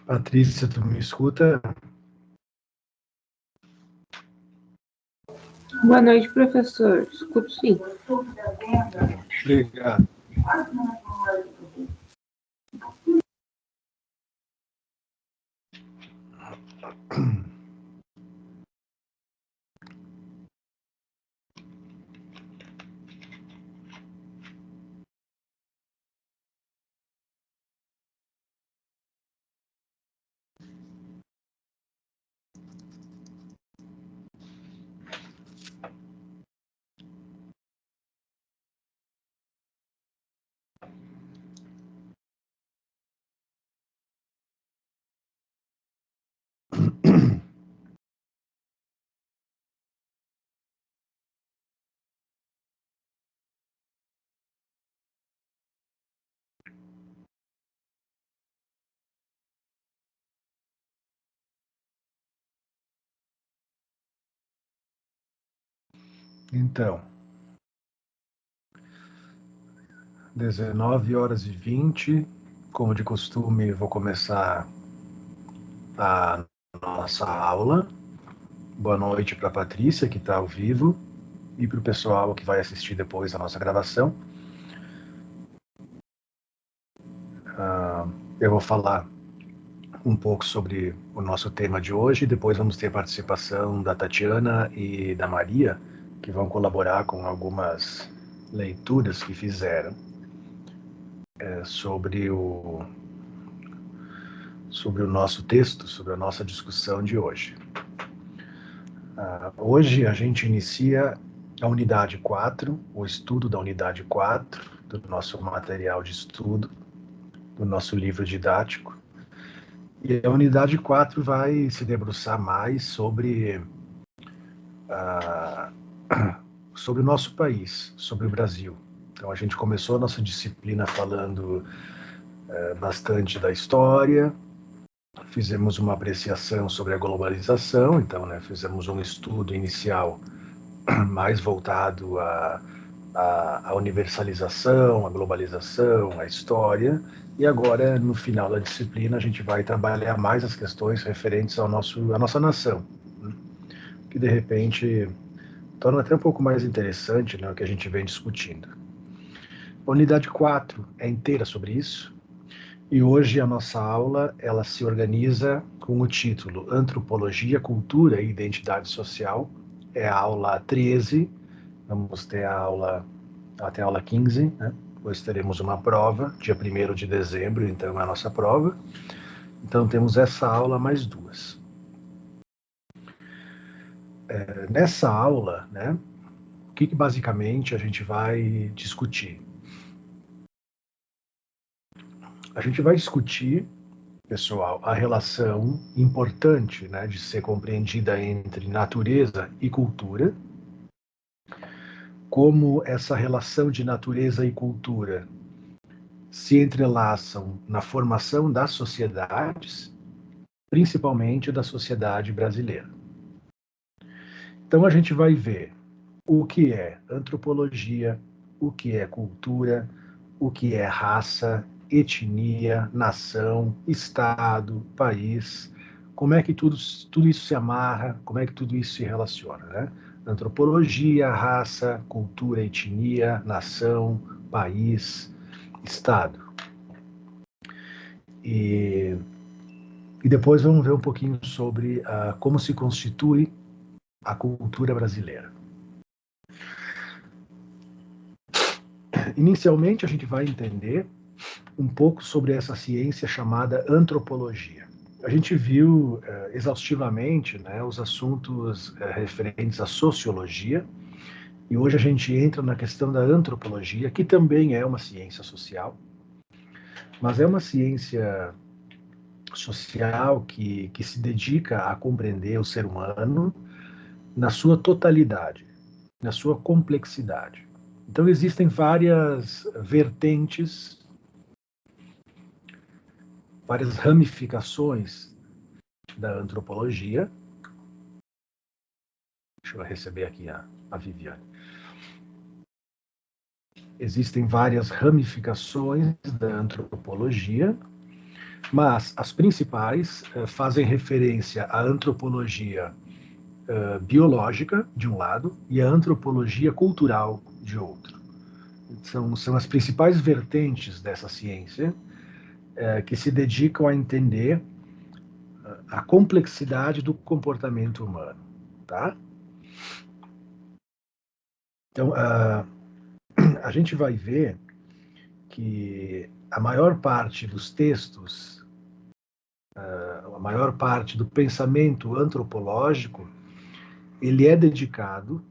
Patrícia, tu me escuta? Boa noite, professor. Escuto sim. Obrigado. Então, 19h20, como de costume, vou começar a nossa aula. Boa noite para a Patrícia, que está ao vivo, e para o pessoal que vai assistir depois a nossa gravação. Eu vou falar um pouco sobre o nosso tema de hoje, depois vamos ter a participação da Tatiana e da Maria, que vão colaborar com algumas leituras que fizeram sobre o nosso texto, sobre a nossa discussão de hoje. Hoje a gente inicia a unidade 4, o estudo da unidade 4, do nosso material de estudo, do nosso livro didático. E a unidade 4 vai se debruçar mais sobre o nosso país, sobre o Brasil. Então a gente começou a nossa disciplina falando bastante da história, fizemos uma apreciação sobre a globalização, então fizemos um estudo inicial mais voltado à universalização, à globalização, à história, e agora, no final da disciplina, a gente vai trabalhar mais as questões referentes à nossa nação, né? Que, de repente, torna até um pouco mais interessante, né, o que a gente vem discutindo. A unidade 4 é inteira sobre isso, e hoje a nossa aula ela se organiza com o título Antropologia, Cultura e Identidade Social. É a aula 13, vamos ter a aula até a aula 15, né? Depois teremos uma prova, dia 1º de dezembro, então é a nossa prova. Então temos essa aula mais duas. Nessa aula, né, o que basicamente a gente vai discutir? A gente vai discutir, pessoal, a relação importante, né, de ser compreendida entre natureza e cultura, como essa relação de natureza e cultura se entrelaçam na formação das sociedades, principalmente da sociedade brasileira. Então a gente vai ver o que é antropologia, o que é cultura, o que é raça, etnia, nação, estado, país, como é que tudo isso se amarra, como é que tudo isso se relaciona, né? Antropologia, raça, cultura, etnia, nação, país, estado. E depois vamos ver um pouquinho sobre como se constitui a cultura brasileira. Inicialmente, a gente vai entender um pouco sobre essa ciência chamada antropologia. A gente viu exaustivamente, né, os assuntos referentes à sociologia, e hoje a gente entra na questão da antropologia, que também é uma ciência social, mas é uma ciência social que se dedica a compreender o ser humano na sua totalidade, na sua complexidade. Então existem várias vertentes, várias ramificações da antropologia. Deixa eu receber aqui a Viviane. Existem várias ramificações da antropologia, mas as principais fazem referência à antropologia biológica, de um lado, e à antropologia cultural, de outro. São as principais vertentes dessa ciência que se dedicam a entender a complexidade do comportamento humano, tá? Então, a gente vai ver que a maior parte dos textos, a maior parte do pensamento antropológico, ele é dedicado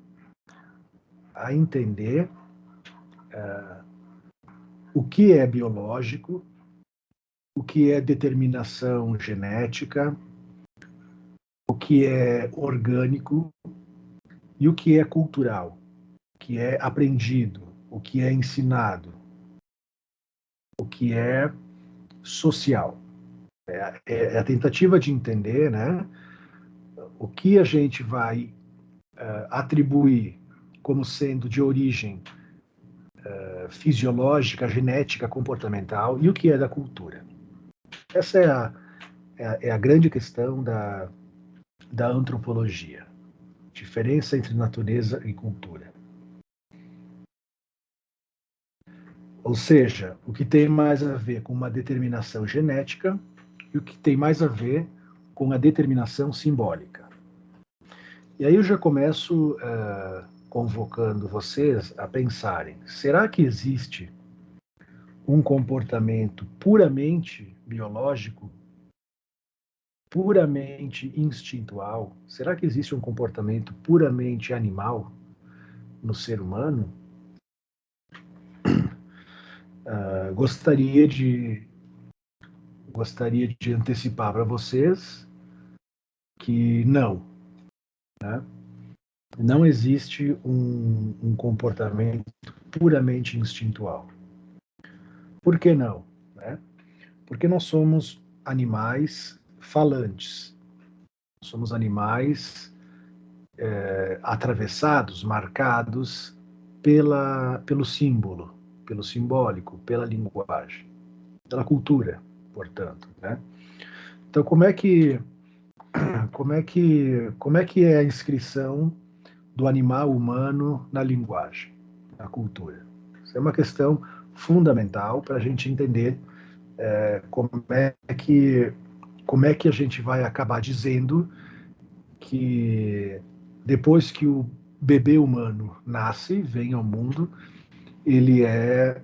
a entender o que é biológico, o que é determinação genética, o que é orgânico e o que é cultural, o que é aprendido, o que é ensinado, o que é social. É a tentativa de entender, né, o que a gente vai atribuir como sendo de origem fisiológica, genética, comportamental e o que é da cultura. Essa é a grande questão da antropologia. Diferença entre natureza e cultura. Ou seja, o que tem mais a ver com uma determinação genética e o que tem mais a ver com a determinação simbólica. E aí eu já começo convocando vocês a pensarem, será que existe um comportamento puramente biológico, puramente instintual? Será que existe um comportamento puramente animal no ser humano? Gostaria de antecipar para vocês que não, né? Não existe um comportamento puramente instintual. Por que não? Né? Porque nós somos animais falantes. Somos animais atravessados, marcados pelo símbolo, pelo simbólico, pela linguagem, pela cultura, portanto, né? Então, como é que é a inscrição do animal humano na linguagem, na cultura? Isso é uma questão fundamental para a gente entender como é que a gente vai acabar dizendo que depois que o bebê humano nasce, vem ao mundo, ele é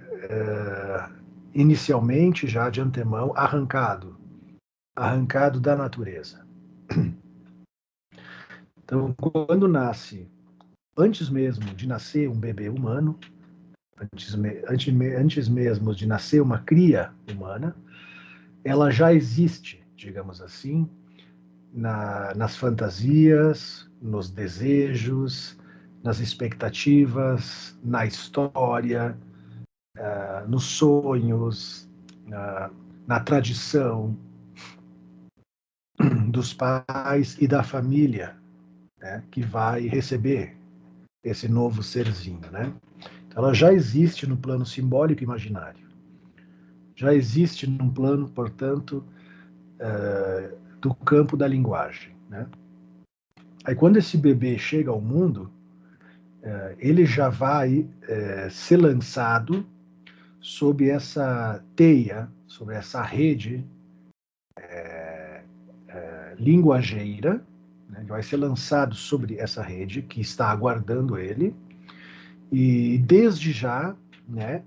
inicialmente, já de antemão, arrancado da natureza. Então, quando nasce, antes mesmo de nascer um bebê humano, antes mesmo de nascer uma cria humana, ela já existe, digamos assim, nas fantasias, nos desejos, nas expectativas, na história, nos sonhos, na tradição dos pais e da família, né, que vai receber esse novo serzinho, né? Então, ela já existe no plano simbólico imaginário. Já existe num plano, portanto, do campo da linguagem, né? Aí, quando esse bebê chega ao mundo, ele já vai ser lançado sob essa teia, sobre essa rede linguageira, né? Ele vai ser lançado sobre essa rede que está aguardando ele, e desde já, né,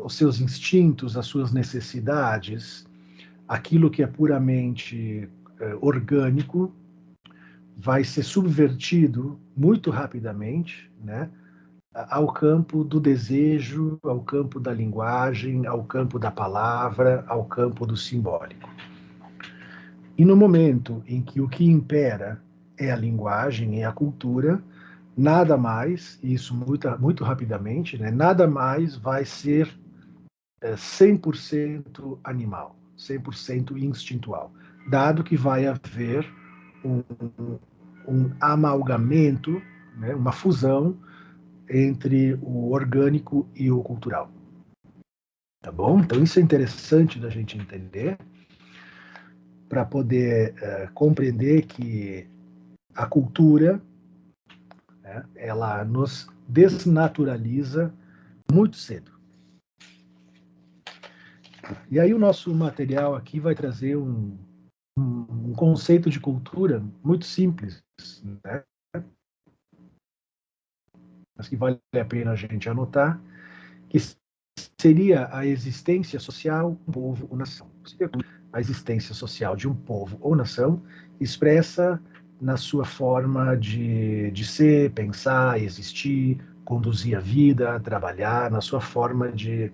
os seus instintos, as suas necessidades, aquilo que é puramente orgânico, vai ser subvertido muito rapidamente, né, ao campo do desejo, ao campo da linguagem, ao campo da palavra, ao campo do simbólico. E no momento em que o que impera é a linguagem, é a cultura, nada mais, e isso muito rapidamente, né, nada mais vai ser 100% animal, 100% instintual, dado que vai haver um amalgamento, né, uma fusão entre o orgânico e o cultural. Tá bom? Então isso é interessante da gente entender para poder compreender que a cultura, né, ela nos desnaturaliza muito cedo. E aí o nosso material aqui vai trazer um conceito de cultura muito simples, né? Mas que vale a pena a gente anotar, que seria a existência social de um povo ou nação. A existência social de um povo ou nação expressa na sua forma de ser, pensar, existir, conduzir a vida, trabalhar, na sua forma de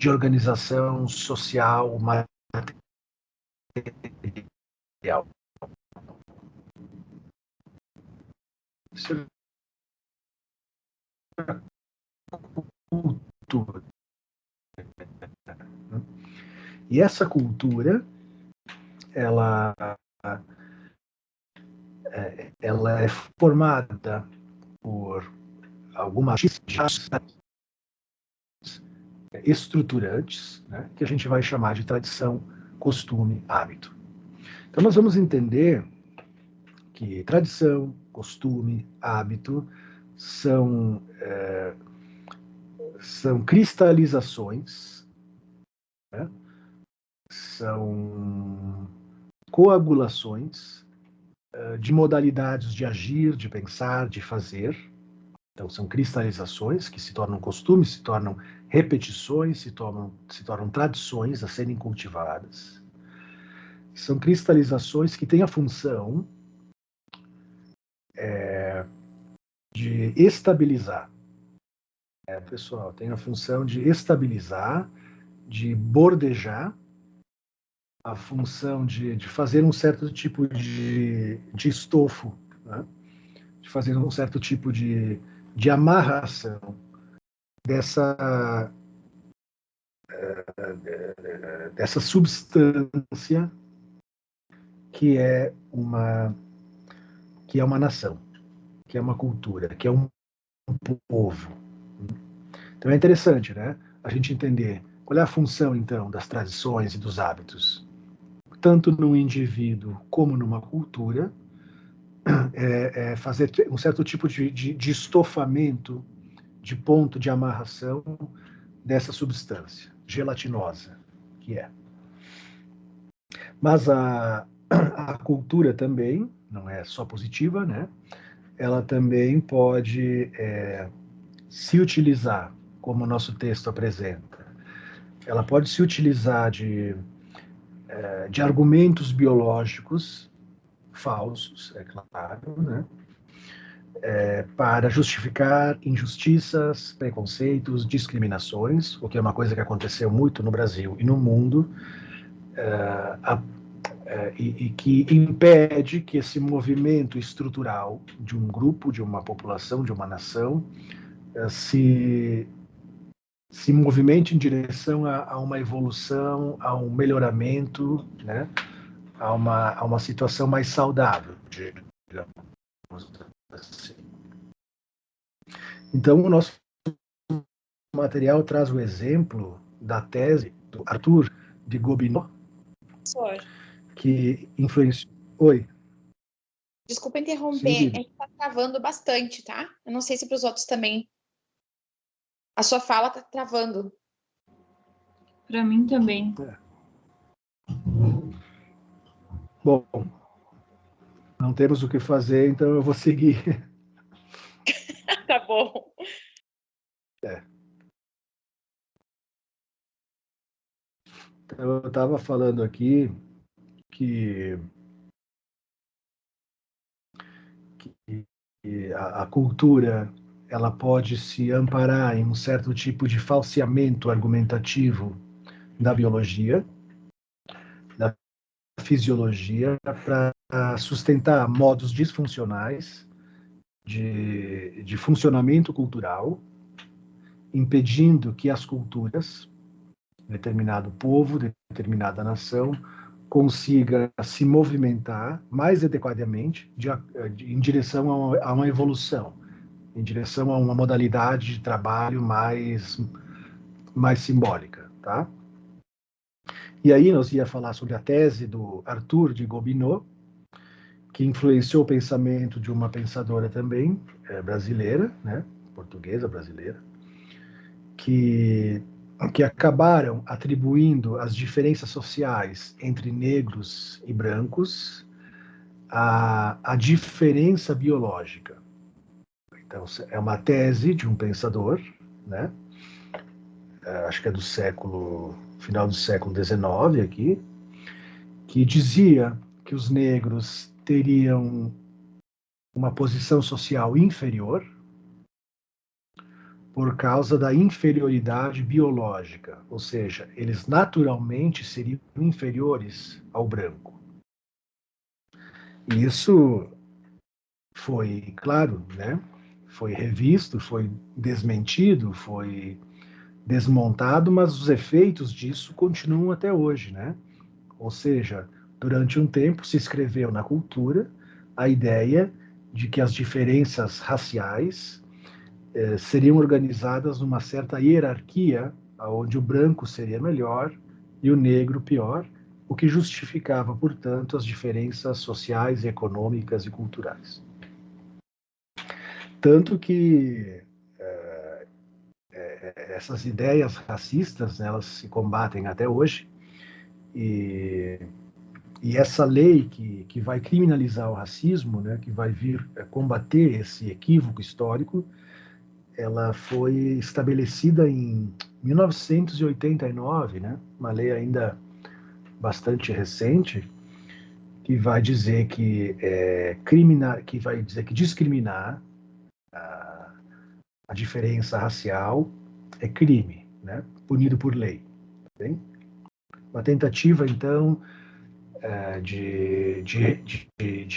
organização social, material. Isso é cultura. E essa cultura, ela é formada por algumas estruturantes, né, que a gente vai chamar de tradição, costume, hábito. Então nós vamos entender que tradição, costume, hábito são cristalizações, né, são coagulações de modalidades de agir, de pensar, de fazer. Então, são cristalizações que se tornam costumes, se tornam repetições, se tornam tradições a serem cultivadas. São cristalizações que têm a função de estabilizar. Pessoal, tem a função de estabilizar, de bordejar, a função de fazer um certo tipo de estofo, né? De fazer um certo tipo de amarração dessa substância que é uma nação, que é uma cultura, que é um povo. Então é interessante, né? A gente entender qual é a função, então, das tradições e dos hábitos, tanto no indivíduo como numa cultura, fazer um certo tipo de estofamento, de ponto de amarração dessa substância gelatinosa que é. Mas a cultura também não é só positiva, né? Ela também pode se utilizar, como o nosso texto apresenta. Ela pode se utilizar de argumentos biológicos falsos, é claro, né? Para justificar injustiças, preconceitos, discriminações, o que é uma coisa que aconteceu muito no Brasil e no mundo, e que impede que esse movimento estrutural de um grupo, de uma população, de uma nação, se movimente em direção a uma evolução, a um melhoramento, né? a uma situação mais saudável, digamos assim. Então, o nosso material traz o exemplo da tese do Arthur de Gobineau, que influenciou... Oi. Desculpa interromper, a gente está travando bastante, tá? Eu não sei se para os outros também. A sua fala está travando. Para mim também. Bom, não temos o que fazer, então eu vou seguir. Tá bom. Então, eu estava falando aqui que a cultura ela pode se amparar em um certo tipo de falseamento argumentativo da biologia, da fisiologia, para sustentar modos disfuncionais de funcionamento cultural, impedindo que as culturas determinado povo, determinada nação, consiga se movimentar mais adequadamente em direção a uma evolução, em direção a uma modalidade de trabalho mais simbólica, tá? E aí nós ia falar sobre a tese do Arthur de Gobineau, que influenciou o pensamento de uma pensadora também brasileira, né, portuguesa brasileira, que acabaram atribuindo as diferenças sociais entre negros e brancos à diferença biológica. Então, é uma tese de um pensador, né, acho que é final do século XIX aqui, que dizia que os negros teriam uma posição social inferior por causa da inferioridade biológica, ou seja, eles naturalmente seriam inferiores ao branco. E isso foi, claro, né? Foi revisto, foi desmentido, foi desmontado, mas os efeitos disso continuam até hoje, né? Ou seja, durante um tempo se escreveu na cultura a ideia de que as diferenças raciais seriam organizadas numa certa hierarquia, onde o branco seria melhor e o negro pior, o que justificava, portanto, as diferenças sociais, econômicas e culturais. Tanto que essas ideias racistas, né, elas se combatem até hoje, e essa lei que vai criminalizar o racismo, né, que vai vir combater esse equívoco histórico, ela foi estabelecida em 1989, né, uma lei ainda bastante recente, que vai dizer que discriminar a diferença racial é crime, né, punido por lei. Bem? Uma tentativa, então, de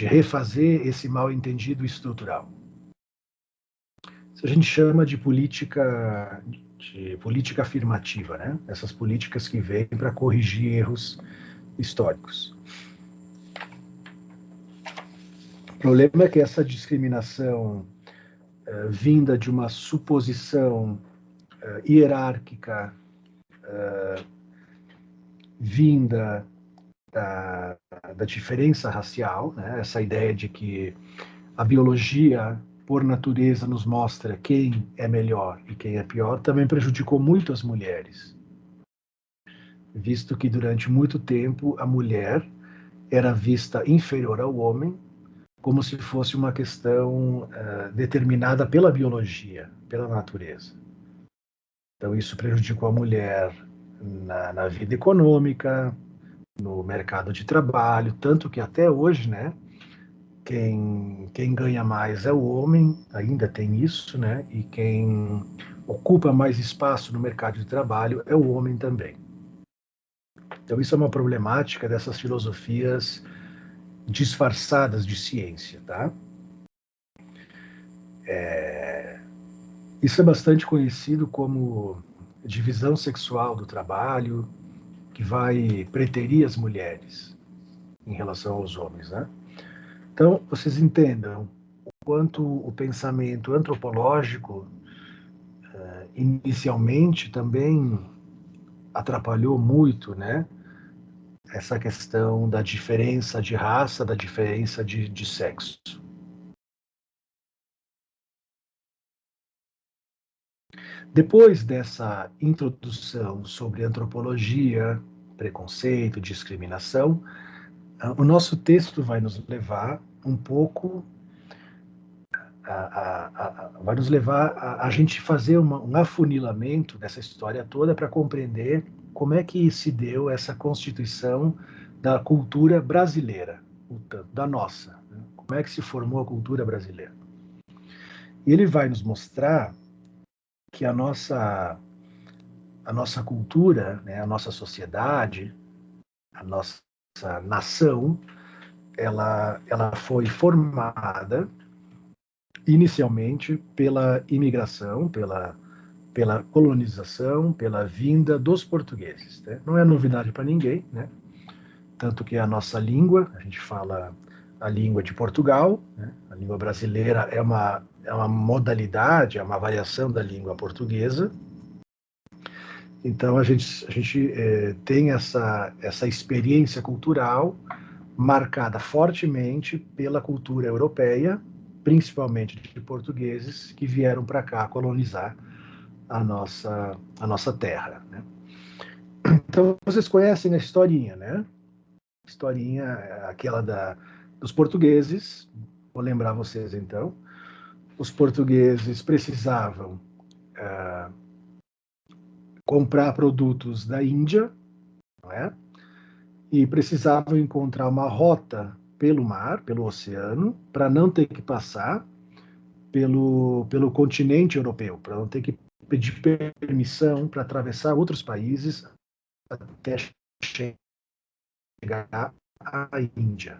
refazer esse mal-entendido estrutural. Isso a gente chama de política afirmativa, né? Essas políticas que vêm para corrigir erros históricos. O problema é que essa discriminação vinda de uma suposição hierárquica, vinda da diferença racial, né? Essa ideia de que a biologia, por natureza, nos mostra quem é melhor e quem é pior, também prejudicou muito as mulheres, visto que durante muito tempo a mulher era vista inferior ao homem, como se fosse uma questão determinada pela biologia, pela natureza. Então isso prejudicou a mulher na vida econômica, no mercado de trabalho, tanto que até hoje, né, quem ganha mais é o homem, ainda tem isso, né? E quem ocupa mais espaço no mercado de trabalho é o homem também. Então, isso é uma problemática dessas filosofias disfarçadas de ciência, tá? Isso é bastante conhecido como divisão sexual do trabalho, que vai preterir as mulheres em relação aos homens, né? Então, vocês entendam o quanto o pensamento antropológico inicialmente também atrapalhou muito, né? Essa questão da diferença de raça, da diferença de sexo. Depois dessa introdução sobre antropologia, preconceito, discriminação, o nosso texto vai nos levar um pouco vai nos levar a gente fazer um afunilamento dessa história toda para compreender como é que se deu essa constituição da cultura brasileira, da nossa, né? Como é que se formou a cultura brasileira. E ele vai nos mostrar que a nossa cultura, né, a nossa sociedade, a nossa nação, ela foi formada inicialmente pela imigração, pela pela colonização, pela vinda dos portugueses, né? Não é novidade para ninguém, né? Tanto que a nossa língua, a gente fala a língua de Portugal, né? A língua brasileira é uma modalidade, é uma variação da língua portuguesa. Então a gente tem essa experiência cultural marcada fortemente pela cultura europeia, principalmente de portugueses que vieram para cá colonizar a nossa terra, né? Então vocês conhecem a historinha, né? Historinha aquela dos portugueses. Vou lembrar vocês então. Os portugueses precisavam comprar produtos da Índia, não é? E precisavam encontrar uma rota pelo mar, pelo oceano, para não ter que passar pelo continente europeu, para não ter que pedir permissão para atravessar outros países até chegar à Índia.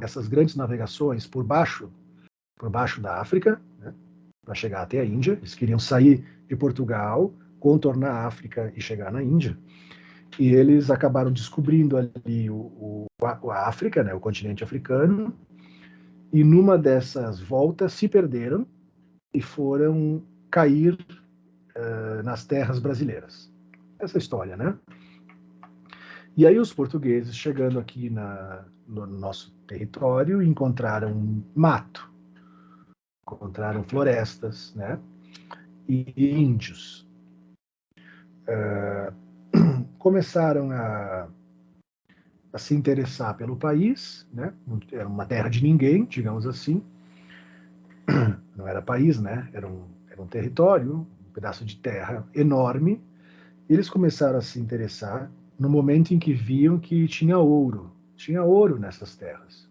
Essas grandes navegações por baixo da África, né, para chegar até a Índia. Eles queriam sair de Portugal, contornar a África e chegar na Índia. E eles acabaram descobrindo ali a África, né, o continente africano, e numa dessas voltas se perderam e foram cair nas terras brasileiras. Essa história, né? E aí os portugueses, chegando aqui no nosso território, encontraram mato, encontraram florestas, né? E índios. Começaram a se interessar pelo país, né? Era uma terra de ninguém, digamos assim. Não era país, né? Era um território, um pedaço de terra enorme. E eles começaram a se interessar no momento em que viam que tinha ouro nessas terras.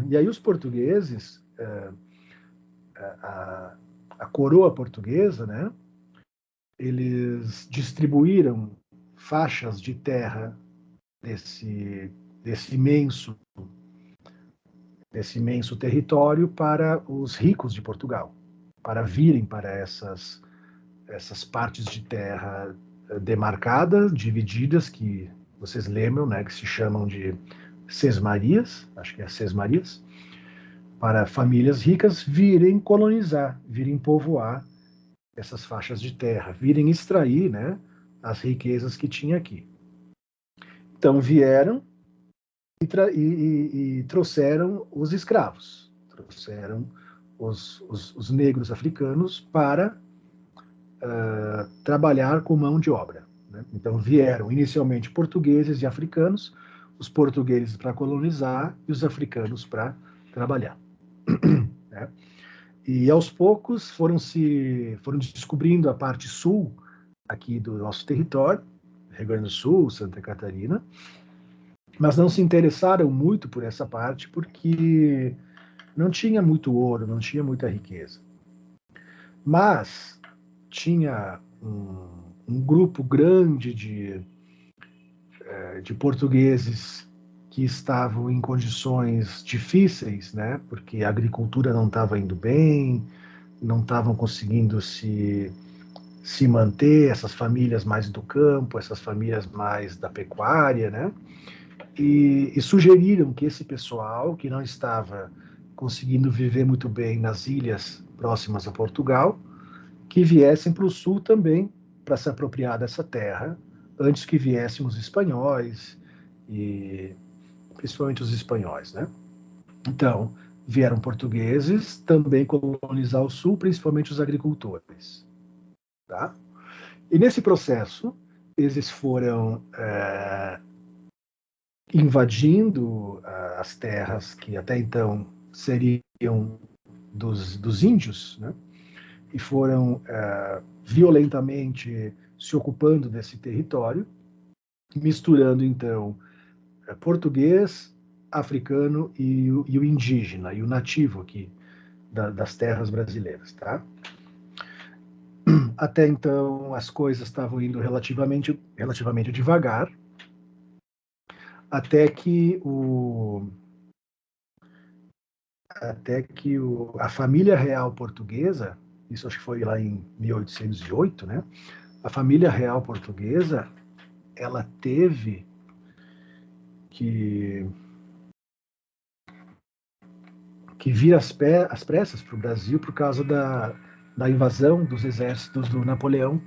E aí os portugueses, a coroa portuguesa, né? Eles distribuíram faixas de terra desse imenso território para os ricos de Portugal, para virem para essas partes de terra demarcadas, divididas, que vocês lembram, né, que se chamam de sesmarias, acho que é sesmarias, para famílias ricas virem colonizar, virem povoar essas faixas de terra, virem extrair, né, as riquezas que tinha aqui. Então vieram e trouxeram os escravos, trouxeram os negros africanos para trabalhar com mão de obra, né? Então vieram inicialmente portugueses e africanos, os portugueses para colonizar e os africanos para trabalhar, né? E aos poucos foram descobrindo a parte sul aqui do nosso território, Rio Grande do Sul, Santa Catarina, mas não se interessaram muito por essa parte porque não tinha muito ouro, não tinha muita riqueza. Mas tinha um grupo grande de portugueses que estavam em condições difíceis, né? Porque a agricultura não estava indo bem, não estavam conseguindo se manter, essas famílias mais do campo, essas famílias mais da pecuária, né? E sugeriram que esse pessoal que não estava conseguindo viver muito bem nas ilhas próximas a Portugal, que viessem para o sul também para se apropriar dessa terra, antes que viessem os espanhóis, e principalmente os espanhóis, né? Então, vieram portugueses também colonizar o sul, principalmente os agricultores, tá? E nesse processo, eles foram invadindo as terras que até então seriam dos índios, né? E foram violentamente se ocupando desse território, misturando então português, africano e o indígena, e o nativo aqui das terras brasileiras, tá? Até então as coisas estavam indo relativamente devagar, até que a família real portuguesa, isso acho que foi lá em 1808, né? A família real portuguesa, ela teve que vir às pressas para o Brasil por causa da invasão dos exércitos do Napoleão.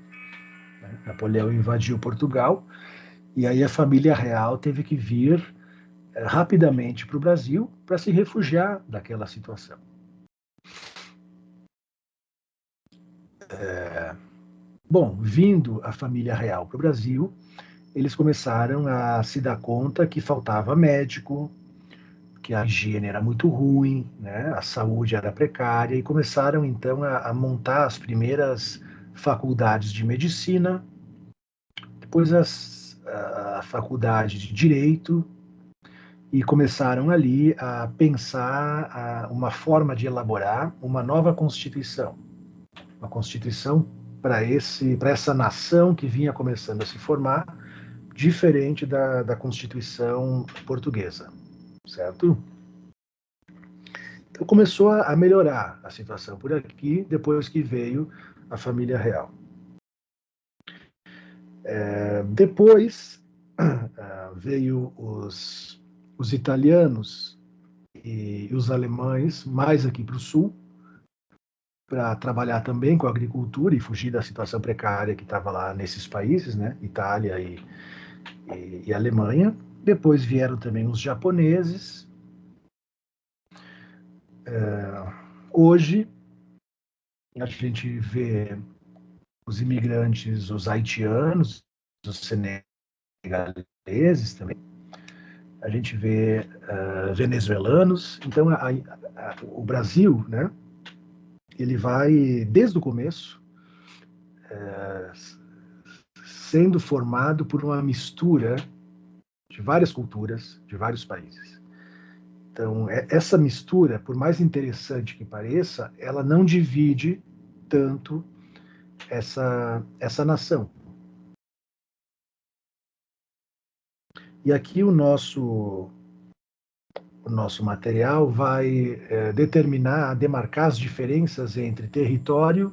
Né? Napoleão invadiu Portugal, e aí a família real teve que vir rapidamente para o Brasil para se refugiar daquela situação. Bom, vindo a família real para o Brasil, eles começaram a se dar conta que faltava médico, que a higiene era muito ruim, né? A saúde era precária, e começaram então a montar as primeiras faculdades de medicina, depois a faculdade de direito, e começaram ali a pensar uma forma de elaborar uma nova constituição, uma constituição para essa nação que vinha começando a se formar, diferente da Constituição portuguesa, certo? Então começou a melhorar a situação por aqui, depois que veio a família real. Depois veio os italianos e os alemães, mais aqui para o sul, para trabalhar também com a agricultura e fugir da situação precária que estava lá nesses países, né? Itália e Alemanha. Depois vieram também os japoneses. Hoje, a gente vê os imigrantes, os haitianos, os senegaleses também. A gente vê venezuelanos. Então, o Brasil, né? Ele vai, desde o começo, sendo formado por uma mistura de várias culturas, de vários países. Então, essa mistura, por mais interessante que pareça, ela não divide tanto essa nação. E aqui o nosso material vai demarcar as diferenças entre território,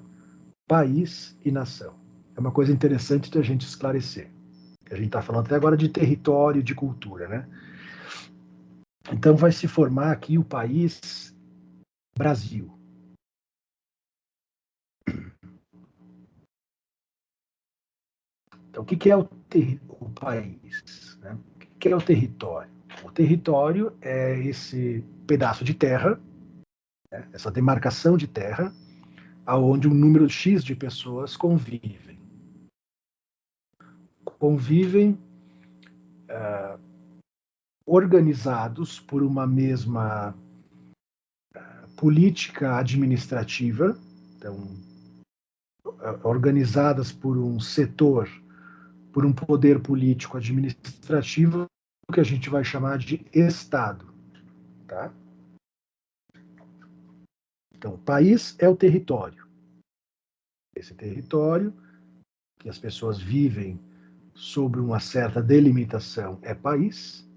país e nação. É uma coisa interessante de a gente esclarecer. A gente está falando até agora de território, de cultura, né? Então vai se formar aqui o país Brasil. Então, o que é o país? Né? O que é o território? O território é esse pedaço de terra, né? Essa demarcação de terra, aonde um número X de pessoas convivem. Convivem organizados por uma mesma política administrativa, então, organizadas por um setor, por um poder político administrativo, que a gente vai chamar de Estado. Tá? Então, o país é o território. Esse território, que as pessoas vivem sobre uma certa delimitação, é país.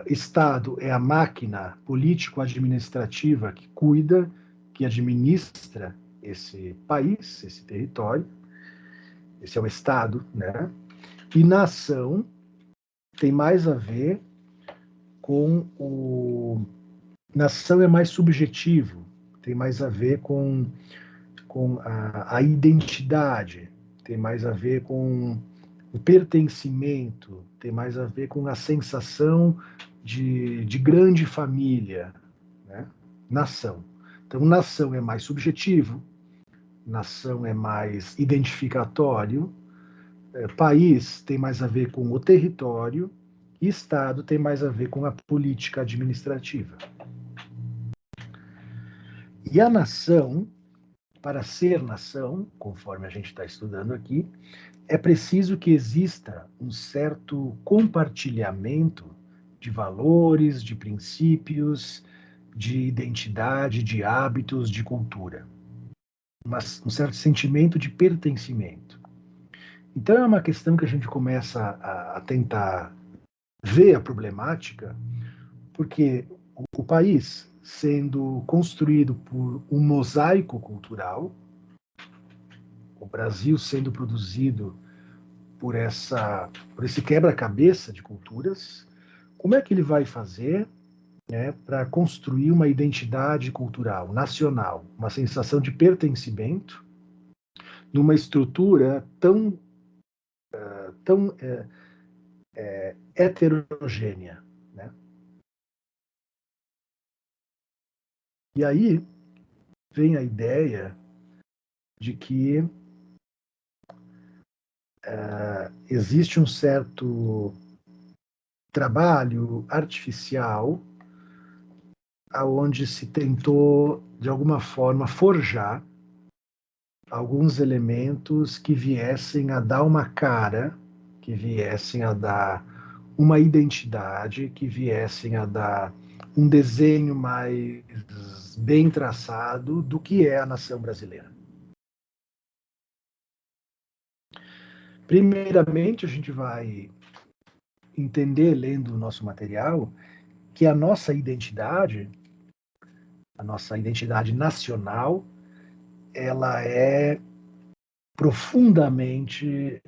Estado é a máquina político-administrativa que cuida, que administra esse país, esse território. Esse é o Estado, né? E nação tem mais a ver com o... Nação é mais subjetivo, tem mais a ver com a identidade, tem mais a ver com o pertencimento, tem mais a ver com a sensação de grande família, né? Nação. Então, nação é mais subjetivo, nação é mais identificatório, país tem mais a ver com o território, e Estado tem mais a ver com a política administrativa. E a nação, para ser nação, conforme a gente está estudando aqui, é preciso que exista um certo compartilhamento de valores, de princípios, de identidade, de hábitos, de cultura. Um certo sentimento de pertencimento. Então é uma questão que a gente começa a tentar ver a problemática, porque o país sendo construído por um mosaico cultural, o Brasil sendo produzido por esse quebra-cabeça de culturas, como é que ele vai fazer, né, para construir uma identidade cultural nacional, uma sensação de pertencimento numa estrutura tão heterogênea, né? E aí vem a ideia de que existe um certo trabalho artificial aonde se tentou, de alguma forma, forjar alguns elementos que viessem a dar uma cara, que viessem a dar uma identidade, que viessem a dar um desenho mais bem traçado do que é a nação brasileira. Primeiramente, a gente vai entender, lendo o nosso material, que a nossa identidade nacional, ela é profundamente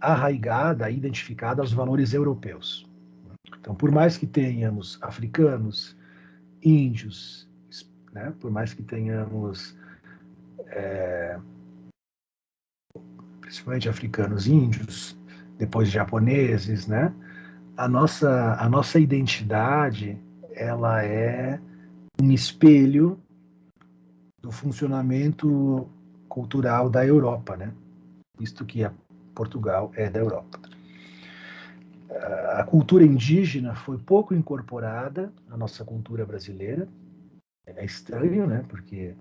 arraigada, identificada aos valores europeus. Então, por mais que tenhamos africanos, índios, né, por mais que tenhamos principalmente africanos, índios, depois japoneses, né, a nossa identidade, ela é um espelho do funcionamento cultural da Europa, né? Visto que Portugal é da Europa. A cultura indígena foi pouco incorporada à nossa cultura brasileira. É estranho, né? Porque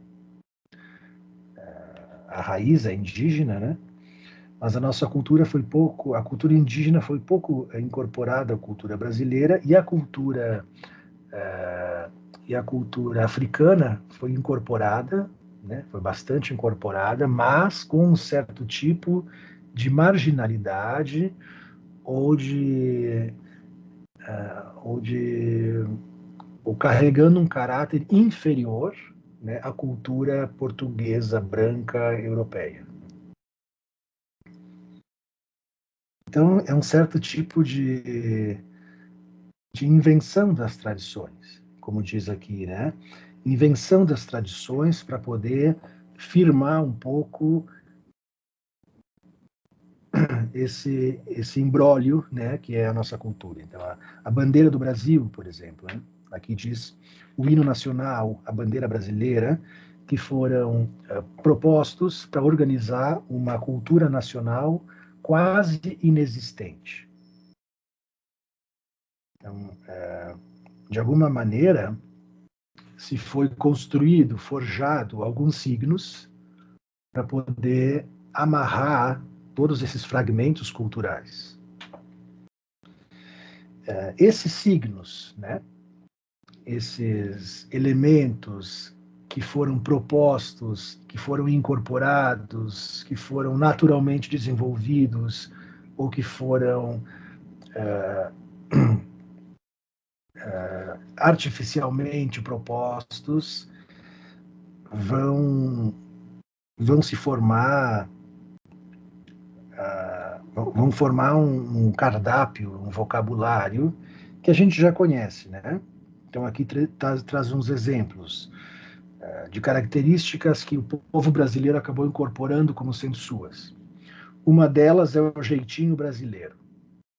a raiz é indígena, né? Mas a cultura indígena foi pouco incorporada à cultura brasileira e a cultura africana foi incorporada, né? Foi bastante incorporada, mas com um certo tipo de marginalidade ou ou carregando um caráter inferior, né, à cultura portuguesa branca europeia. Então é um certo tipo de invenção das tradições, como diz aqui, né? Invenção das tradições para poder firmar um pouco esse imbróglio, né, que é a nossa cultura. Então, a bandeira do Brasil, por exemplo, né, aqui diz o hino nacional, a bandeira brasileira, que foram propostos para organizar uma cultura nacional quase inexistente. Então, de alguma maneira, se foi construído, forjado alguns signos para poder amarrar todos esses fragmentos culturais. Esses signos, né, esses elementos que foram propostos, que foram incorporados, que foram naturalmente desenvolvidos ou que foram artificialmente propostos, vão se formar vão formar um cardápio, um vocabulário que a gente já conhece, né? Então aqui traz uns exemplos de características que o povo brasileiro acabou incorporando como sendo suas. Uma delas é o jeitinho brasileiro.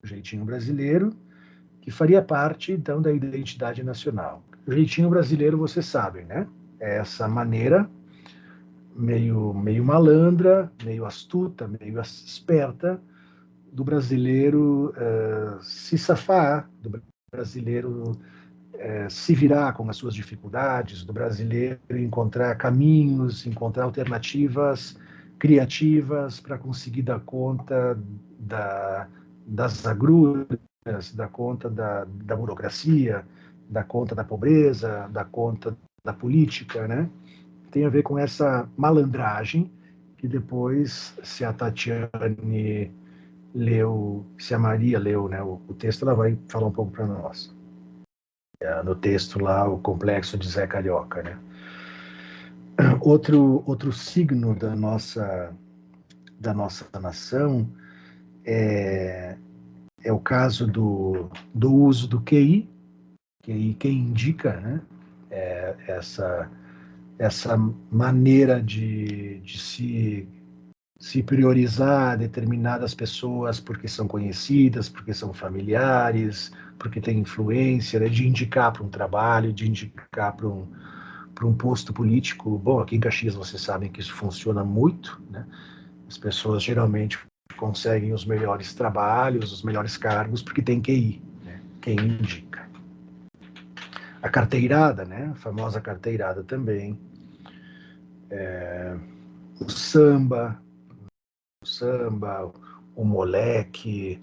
O jeitinho brasileiro que faria parte, então, da identidade nacional. O jeitinho brasileiro, vocês sabem, né? É essa maneira meio malandra, meio astuta, meio esperta do brasileiro se safar, do brasileiro se virar com as suas dificuldades, do brasileiro encontrar caminhos, encontrar alternativas criativas para conseguir dar conta das agruras, dar conta da burocracia, dar conta da pobreza, dar conta da política, né? Tem a ver com essa malandragem que depois, se a Tatiane leu, se a Maria leu, né, o texto, ela vai falar um pouco para nós. no texto lá, o Complexo de Zé Carioca, né? Outro signo da nossa nação é o caso do uso do QI, quem indica, né? Essa maneira de se priorizar determinadas pessoas porque são conhecidas, porque são familiares, porque têm influência, né? De indicar para um trabalho, de indicar para um posto político. Bom, aqui em Caxias vocês sabem que isso funciona muito, né? As pessoas geralmente conseguem os melhores trabalhos, os melhores cargos, porque tem QI, né? Quem indica. A carteirada, né? A famosa carteirada também. O samba, o moleque,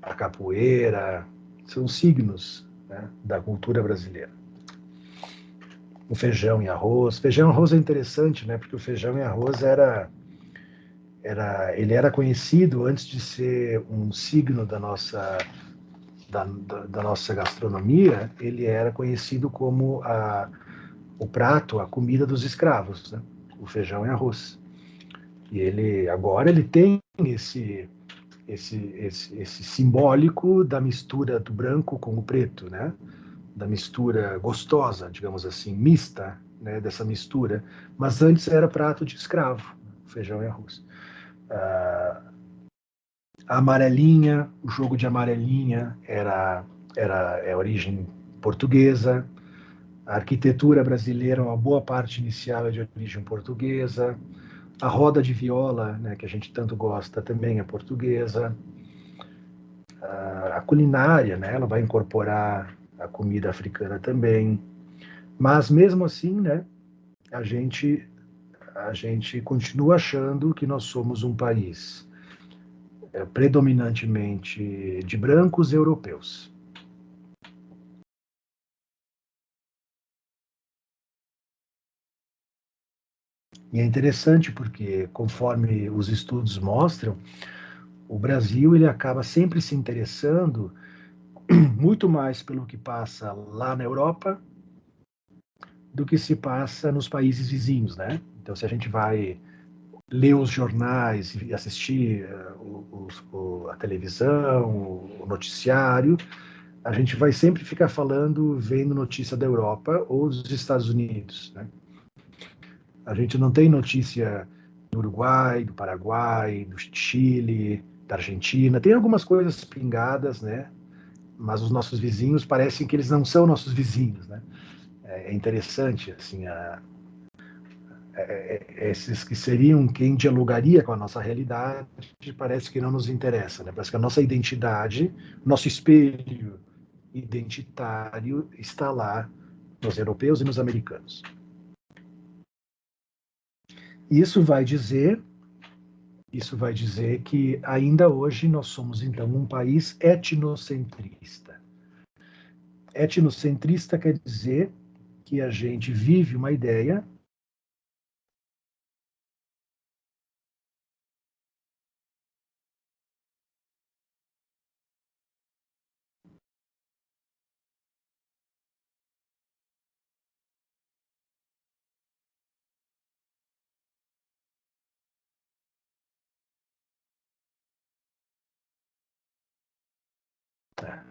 a capoeira, são signos, né, da cultura brasileira. O feijão e arroz. Feijão e arroz é interessante, né? Porque o feijão e arroz ele era conhecido antes de ser um signo da nossa gastronomia. Ele era conhecido como o prato, a comida dos escravos, né? O feijão e arroz. E agora ele tem esse simbólico da mistura do branco com o preto, né? Da mistura gostosa, digamos assim, mista, né? Dessa mistura. Mas antes era prato de escravo, feijão e arroz. A amarelinha, o jogo de amarelinha é origem portuguesa. A arquitetura brasileira, uma boa parte inicial é de origem portuguesa. A roda de viola, né, que a gente tanto gosta, também é portuguesa. A culinária, né, ela vai incorporar a comida africana também. Mas mesmo assim, né, a gente continua achando que nós somos um país predominantemente de brancos europeus. E é interessante porque, conforme os estudos mostram, o Brasil ele acaba sempre se interessando muito mais pelo que passa lá na Europa do que se passa nos países vizinhos, né? Então, se a gente vai ler os jornais e assistir a televisão, o noticiário, a gente vai sempre ficar vendo notícia da Europa ou dos Estados Unidos, né? A gente não tem notícia do Uruguai, do Paraguai, do Chile, da Argentina. Tem algumas coisas pingadas, né? Mas os nossos vizinhos parecem que eles não são nossos vizinhos, né? É interessante, assim, esses que seriam quem dialogaria com a nossa realidade, parece que não nos interessa, né? Parece que a nossa identidade, nosso espelho identitário está lá nos europeus e nos americanos. Isso vai dizer que ainda hoje nós somos, então, um país etnocentrista. Etnocentrista quer dizer que a gente vive uma ideia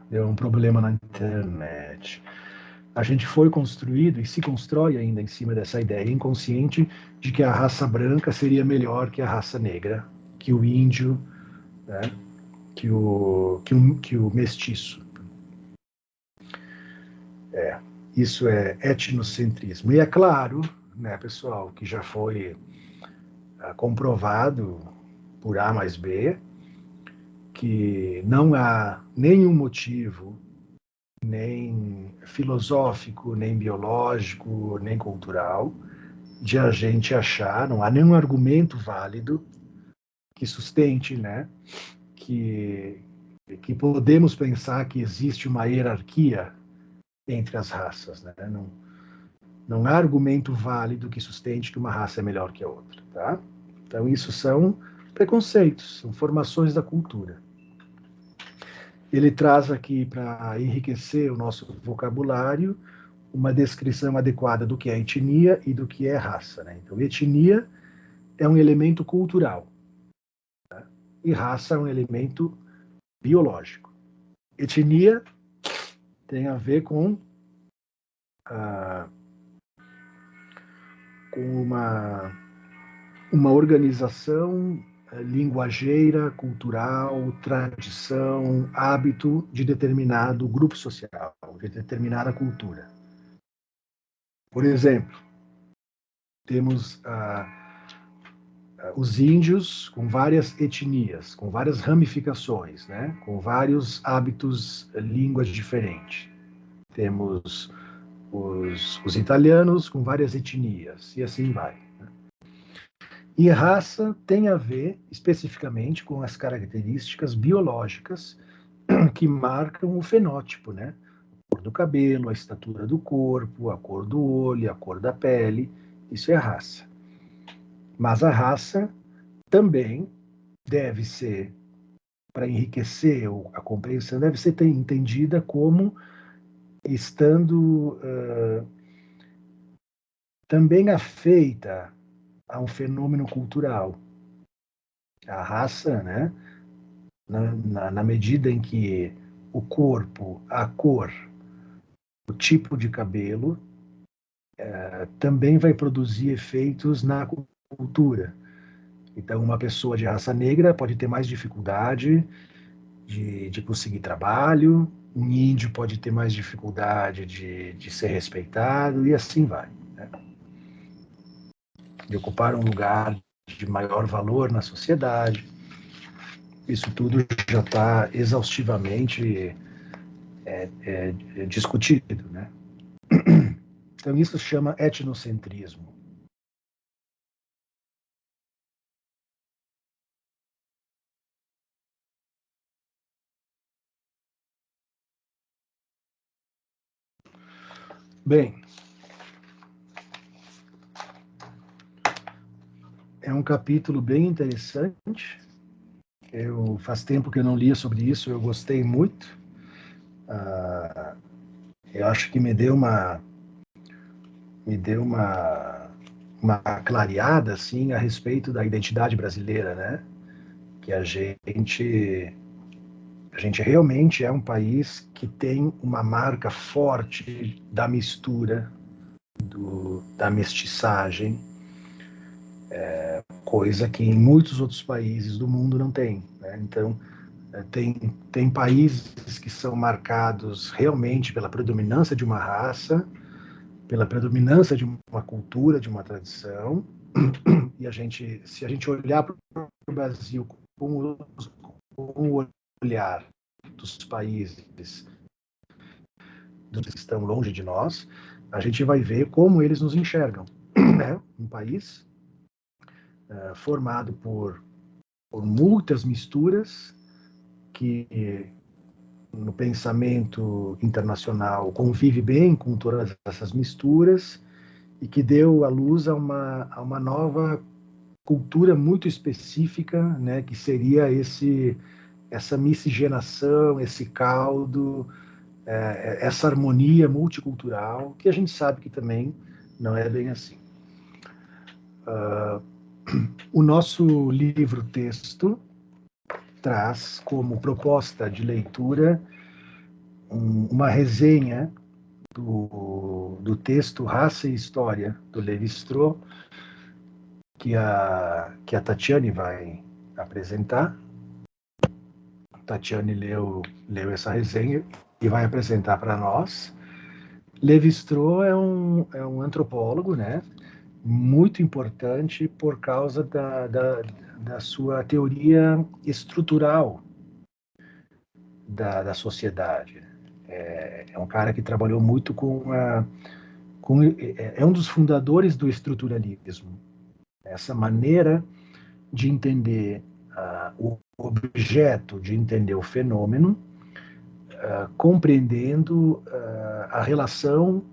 deu um problema na internet. A gente foi construído e se constrói ainda em cima dessa ideia inconsciente de que a raça branca seria melhor que a raça negra, que o índio, né, que o mestiço. Isso é etnocentrismo. E é claro, né, pessoal, que já foi comprovado por A mais B que não há nenhum motivo, nem filosófico, nem biológico, nem cultural, de a gente achar, não há nenhum argumento válido que sustente, né, que podemos pensar que existe uma hierarquia entre as raças, né? Não há argumento válido que sustente que uma raça é melhor que a outra, tá? Então isso são preconceitos, são formações da cultura. Ele traz aqui, para enriquecer o nosso vocabulário, uma descrição adequada do que é etnia e do que é raça, né? Então, etnia é um elemento cultural, tá? E raça é um elemento biológico. Etnia tem a ver com uma organização linguageira, cultural, tradição, hábito de determinado grupo social, de determinada cultura. Por exemplo, temos os índios com várias etnias, com várias ramificações, né? Com vários hábitos, línguas diferentes. Temos os italianos com várias etnias, e assim vai. E raça tem a ver especificamente com as características biológicas que marcam o fenótipo, né? A cor do cabelo, a estatura do corpo, a cor do olho, a cor da pele, isso é raça. Mas a raça também deve ser, para enriquecer a compreensão, deve ser entendida como estando também afeita a um fenômeno cultural. A raça, né, na medida em que o corpo, a cor, o tipo de cabelo, também vai produzir efeitos na cultura. Então, uma pessoa de raça negra pode ter mais dificuldade de conseguir trabalho, um índio pode ter mais dificuldade de ser respeitado, e assim vai, né? De ocupar um lugar de maior valor na sociedade. Isso tudo já está exaustivamente discutido, né? Então, isso se chama etnocentrismo. Bem, é um capítulo bem interessante. Faz tempo que eu não lia sobre isso, eu gostei muito. Eu acho que me deu uma clareada assim a respeito da identidade brasileira, né? Que a gente realmente é um país que tem uma marca forte da mistura, da mestiçagem, coisa que em muitos outros países do mundo não tem, né? Então, tem países que são marcados realmente pela predominância de uma raça, pela predominância de uma cultura, de uma tradição, e se a gente olhar para o Brasil com o olhar dos países que estão longe de nós, a gente vai ver como eles nos enxergam, né? Um país formado por muitas misturas que no pensamento internacional convive bem com todas essas misturas e que deu à luz a uma nova cultura muito específica, né, que seria essa miscigenação, esse caldo, essa harmonia multicultural, que a gente sabe que também não é bem assim. O nosso livro-texto traz como proposta de leitura uma resenha do texto Raça e História, do Lévi-Strauss, que a Tatiane vai apresentar. A Tatiane leu essa resenha e vai apresentar para nós. Lévi-Strauss é um antropólogo, né? Muito importante por causa da sua teoria estrutural da sociedade. É um cara que trabalhou muito é um dos fundadores do estruturalismo. Essa maneira de entender o objeto, de entender o fenômeno, compreendendo a relação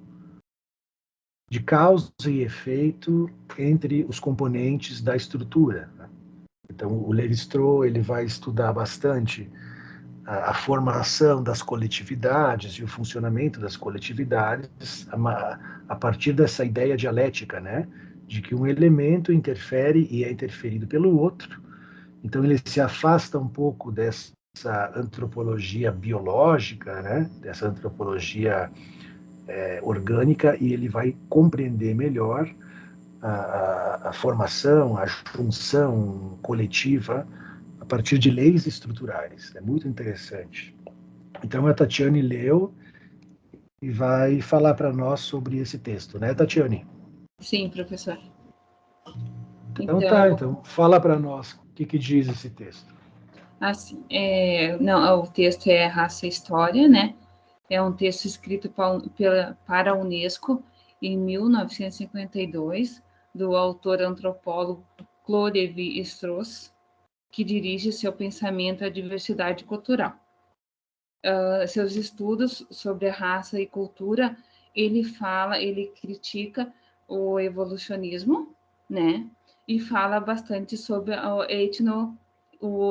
de causa e efeito entre os componentes da estrutura. Então, o Lévi-Strauss ele vai estudar bastante a formação das coletividades e o funcionamento das coletividades a partir dessa ideia dialética, né? De que um elemento interfere e é interferido pelo outro. Então ele se afasta um pouco dessa antropologia biológica, né? Dessa antropologia orgânica, e ele vai compreender melhor a formação, a junção coletiva a partir de leis estruturais. É muito interessante. Então a Tatiane leu e vai falar para nós sobre esse texto, né, Tatiane? Sim, professor. Então fala para nós o que diz esse texto. Assim, o texto é Raça e História, né? É um texto escrito para a Unesco em 1952, do autor antropólogo Claude Lévi-Strauss, que dirige seu pensamento à diversidade cultural. Seus estudos sobre raça e cultura, ele critica o evolucionismo, né? E fala bastante sobre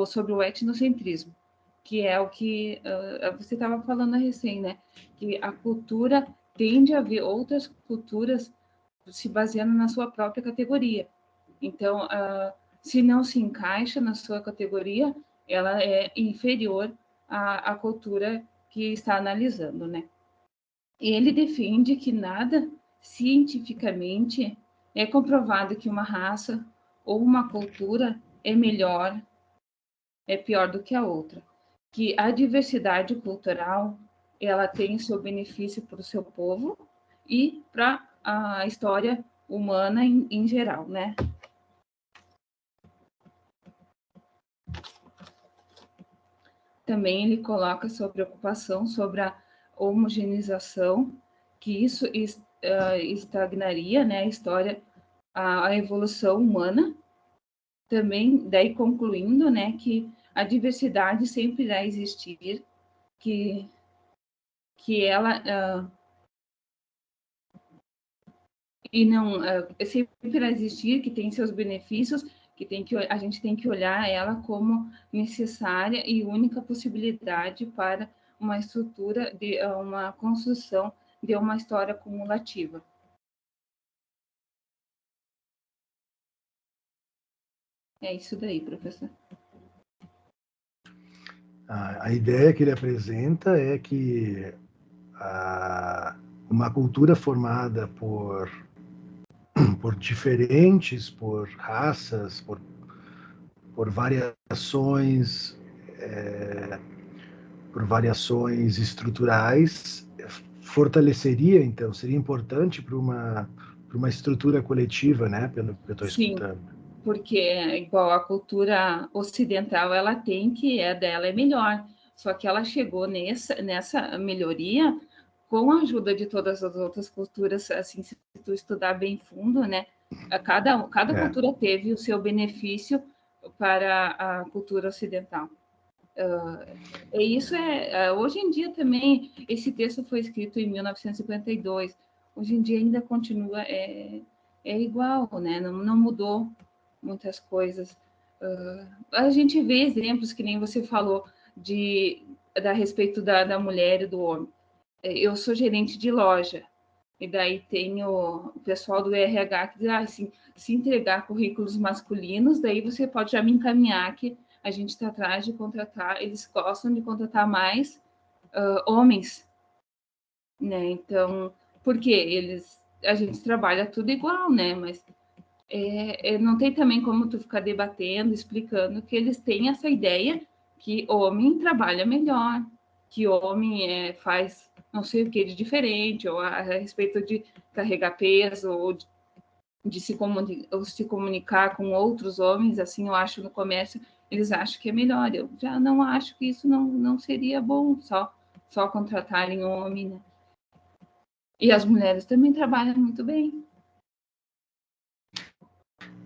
sobre o etnocentrismo, que é o que você estava falando recém, né? Que a cultura tende a ver outras culturas se baseando na sua própria categoria. Então, se não se encaixa na sua categoria, ela é inferior à cultura que está analisando, né? E ele defende que nada cientificamente é comprovado que uma raça ou uma cultura é melhor, é pior do que a outra. Que a diversidade cultural, ela tem seu benefício para o seu povo e para a história humana em geral, né? Também ele coloca sua preocupação sobre a homogeneização, que isso estagnaria, né, a evolução humana. Também, daí concluindo, né, que a diversidade sempre irá existir, que ela sempre irá existir, que tem seus benefícios, a gente tem que olhar ela como necessária e única possibilidade para uma estrutura uma construção de uma história cumulativa. É isso daí, professor. A ideia que ele apresenta é que uma cultura formada por diferentes, por raças, por variações, estruturais, fortaleceria, então, seria importante para uma estrutura coletiva, né? Pelo que eu estou escutando. Porque igual a cultura ocidental, ela tem que a dela é melhor. Só que ela chegou nessa melhoria com a ajuda de todas as outras culturas, assim, se tu estudar bem fundo, né? Cada cultura teve o seu benefício para a cultura ocidental. Hoje em dia também, esse texto foi escrito em 1952, hoje em dia ainda continua, igual, né? Não mudou muitas coisas. A gente vê exemplos, que nem você falou, a respeito da mulher e do homem. Eu sou gerente de loja, e daí tem o pessoal do RH que diz, assim, se entregar currículos masculinos, daí você pode já me encaminhar que a gente está atrás de contratar, eles gostam de contratar mais homens, né? Então, porque a gente trabalha tudo igual, né? Mas não tem também como tu ficar debatendo, explicando que eles têm essa ideia que homem trabalha melhor, que homem faz não sei o que de diferente, ou a respeito de carregar peso, ou de se comunicar com outros homens, assim, eu acho, no comércio, eles acham que é melhor. Eu já não acho que isso não seria bom, só contratarem homem, né? E as mulheres também trabalham muito bem.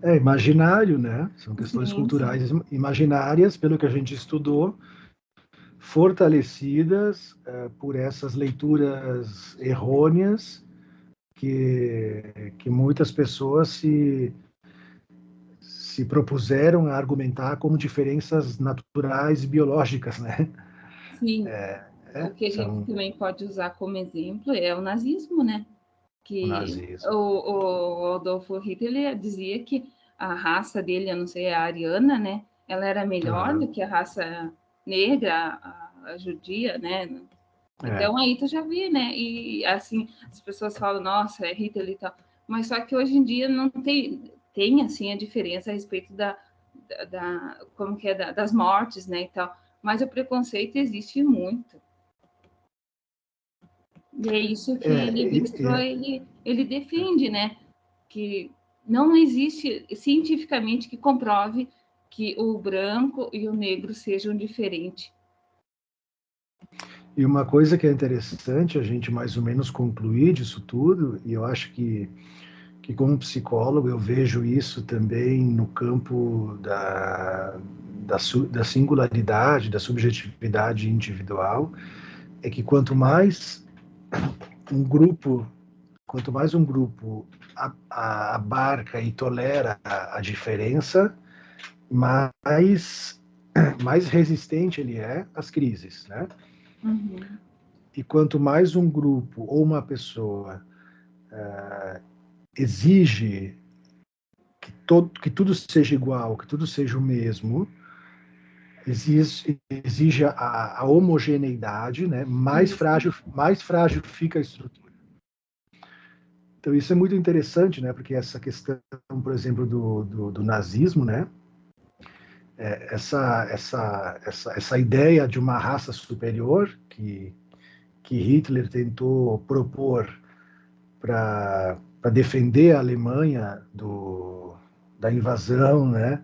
É imaginário, né? São questões culturais imaginárias, pelo que a gente estudou, fortalecidas por essas leituras errôneas que muitas pessoas se propuseram a argumentar como diferenças naturais e biológicas, né? Sim. O que a gente também pode usar como exemplo é o nazismo, né? Que o nazismo. O Adolf Hitler dizia que a raça dele, eu não sei, a ariana, né? Ela era melhor do que a raça negra, a judia, né? Então aí tu já vê, né? E assim, as pessoas falam, nossa, é Hitler e tal. Mas só que hoje em dia não tem assim a diferença a respeito como que é das mortes, né, e tal. Mas o preconceito existe muito. E é isso que ele defende, né? Que não existe cientificamente que comprove que o branco e o negro sejam diferentes. E uma coisa que é interessante a gente mais ou menos concluir disso tudo, e eu acho que como psicólogo eu vejo isso também no campo da singularidade, da subjetividade individual, é que quanto mais um grupo abarca e tolera a diferença, mais resistente ele é às crises, né? Uhum. E quanto mais um grupo ou uma pessoa exige que tudo seja igual, que tudo seja o mesmo, exige a homogeneidade, né? Mais frágil fica a estrutura. Então isso é muito interessante, né? Porque essa questão, por exemplo, do nazismo, né? Essa ideia de uma raça superior que Hitler tentou propor para defender a Alemanha da invasão, né?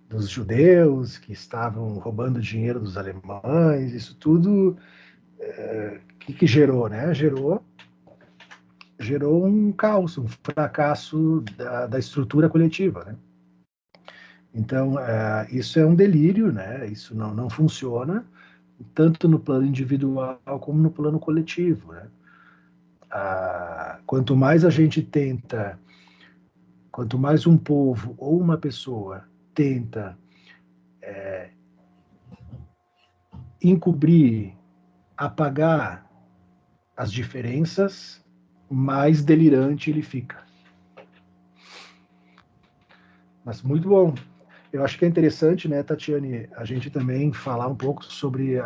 Dos judeus que estavam roubando dinheiro dos alemães, isso tudo, que gerou, né? Gerou um caos, um fracasso da estrutura coletiva, né? Então, isso é um delírio, né? Isso não funciona, tanto no plano individual como no plano coletivo, né? Quanto mais a gente tenta, quanto mais um povo ou uma pessoa tenta encobrir, apagar as diferenças, mais delirante ele fica. Mas muito bom. Eu acho que é interessante, né, Tatiane, a gente também falar um pouco sobre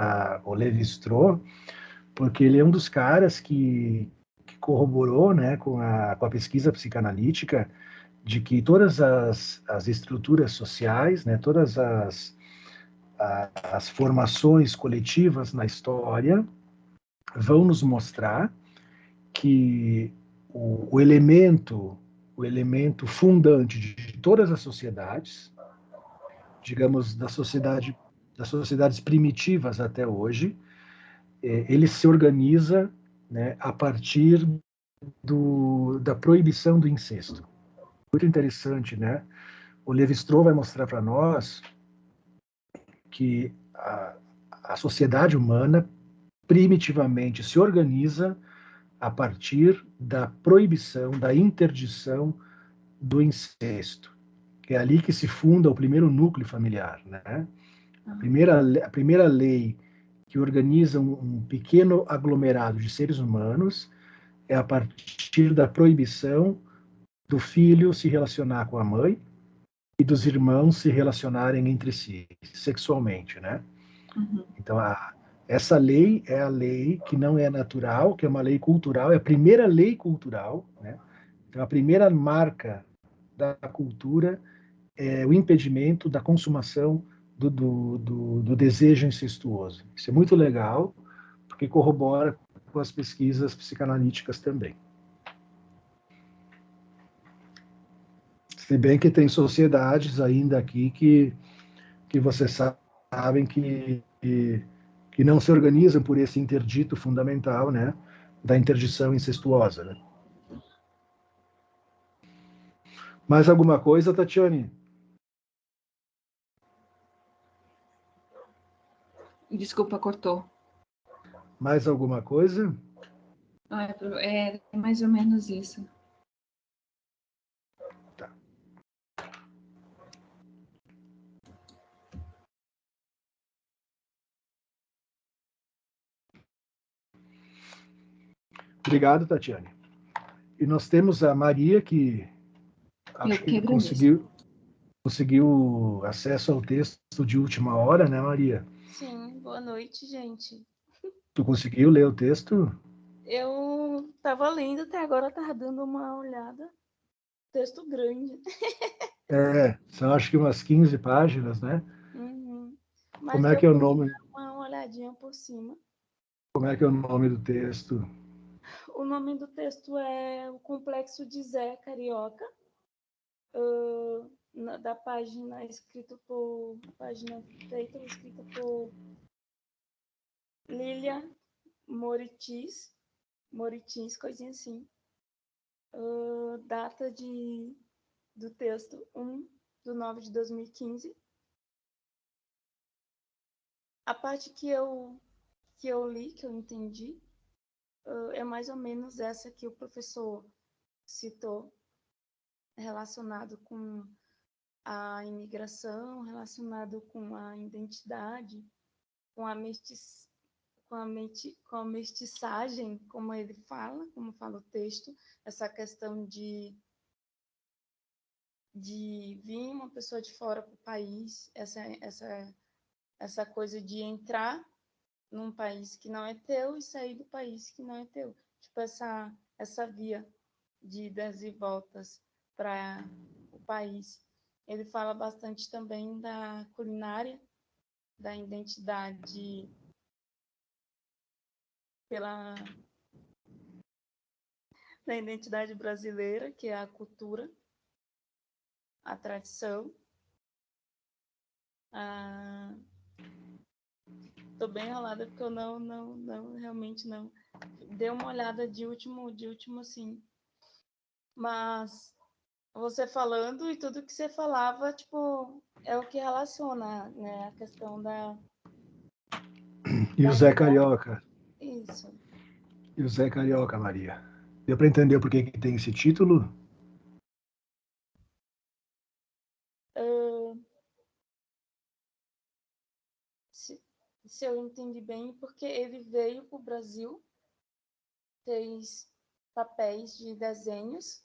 o Lévi-Strauss, porque ele é um dos caras que corroborou, né, com a pesquisa psicanalítica de que todas as estruturas sociais, né, todas as formações coletivas na história vão nos mostrar que o elemento fundante de todas as sociedades, digamos das sociedades primitivas até hoje, ele se organiza, né, a partir da proibição do incesto. Muito interessante, né? O Lévi-Strauss vai mostrar para nós que a sociedade humana primitivamente se organiza a partir da proibição, da interdição do incesto. É ali que se funda o primeiro núcleo familiar, né? A primeira lei que organiza um pequeno aglomerado de seres humanos é a partir da proibição do filho se relacionar com a mãe e dos irmãos se relacionarem entre si sexualmente, né? Uhum. Então, essa lei é a lei que não é natural, que é uma lei cultural, é a primeira lei cultural, né? Então, a primeira marca da cultura é o impedimento da consumação do desejo incestuoso. Isso é muito legal, porque corrobora com as pesquisas psicanalíticas também. Se bem que tem sociedades ainda aqui que vocês sabem que não se organizam por esse interdito fundamental, né, da interdição incestuosa, né? Mais alguma coisa, Tatiane? Desculpa, cortou. Mais alguma coisa? É mais ou menos isso. Obrigado, Tatiane. E nós temos a Maria, que acho que conseguiu acesso ao texto de última hora, né, Maria? Sim, boa noite, gente. Tu conseguiu ler o texto? Eu estava lendo até agora, estava dando uma olhada. Texto grande. São acho que umas 15 páginas, né? Uhum. Mas Como é que é o nome? Uma olhadinha por cima. Como é que é o nome do texto? O nome do texto é O Complexo de Zé Carioca, da página feita escrita por Lília Moritins, coisinha assim. Data do texto 1/9/2015. A parte que eu li, que eu entendi, é mais ou menos essa que o professor citou, relacionado com a imigração, relacionado com a identidade, com a mestiçagem, como ele fala, como fala o texto, essa questão de vir uma pessoa de fora para o país, essa coisa de entrar num país que não é teu e sair do país que não é teu. Tipo, essa via de idas e voltas para o país. Ele fala bastante também da culinária, da identidade da identidade brasileira, que é a cultura, a tradição. Tô bem enrolada porque eu realmente não. Dei uma olhada de último assim. Mas você falando e tudo que você falava, tipo, é o que relaciona, né? A questão da... E o Zé Carioca? Isso. E o Zé Carioca, Maria? Deu para entender por que tem esse título? Se eu entendi bem, porque ele veio para o Brasil, fez papéis de desenhos,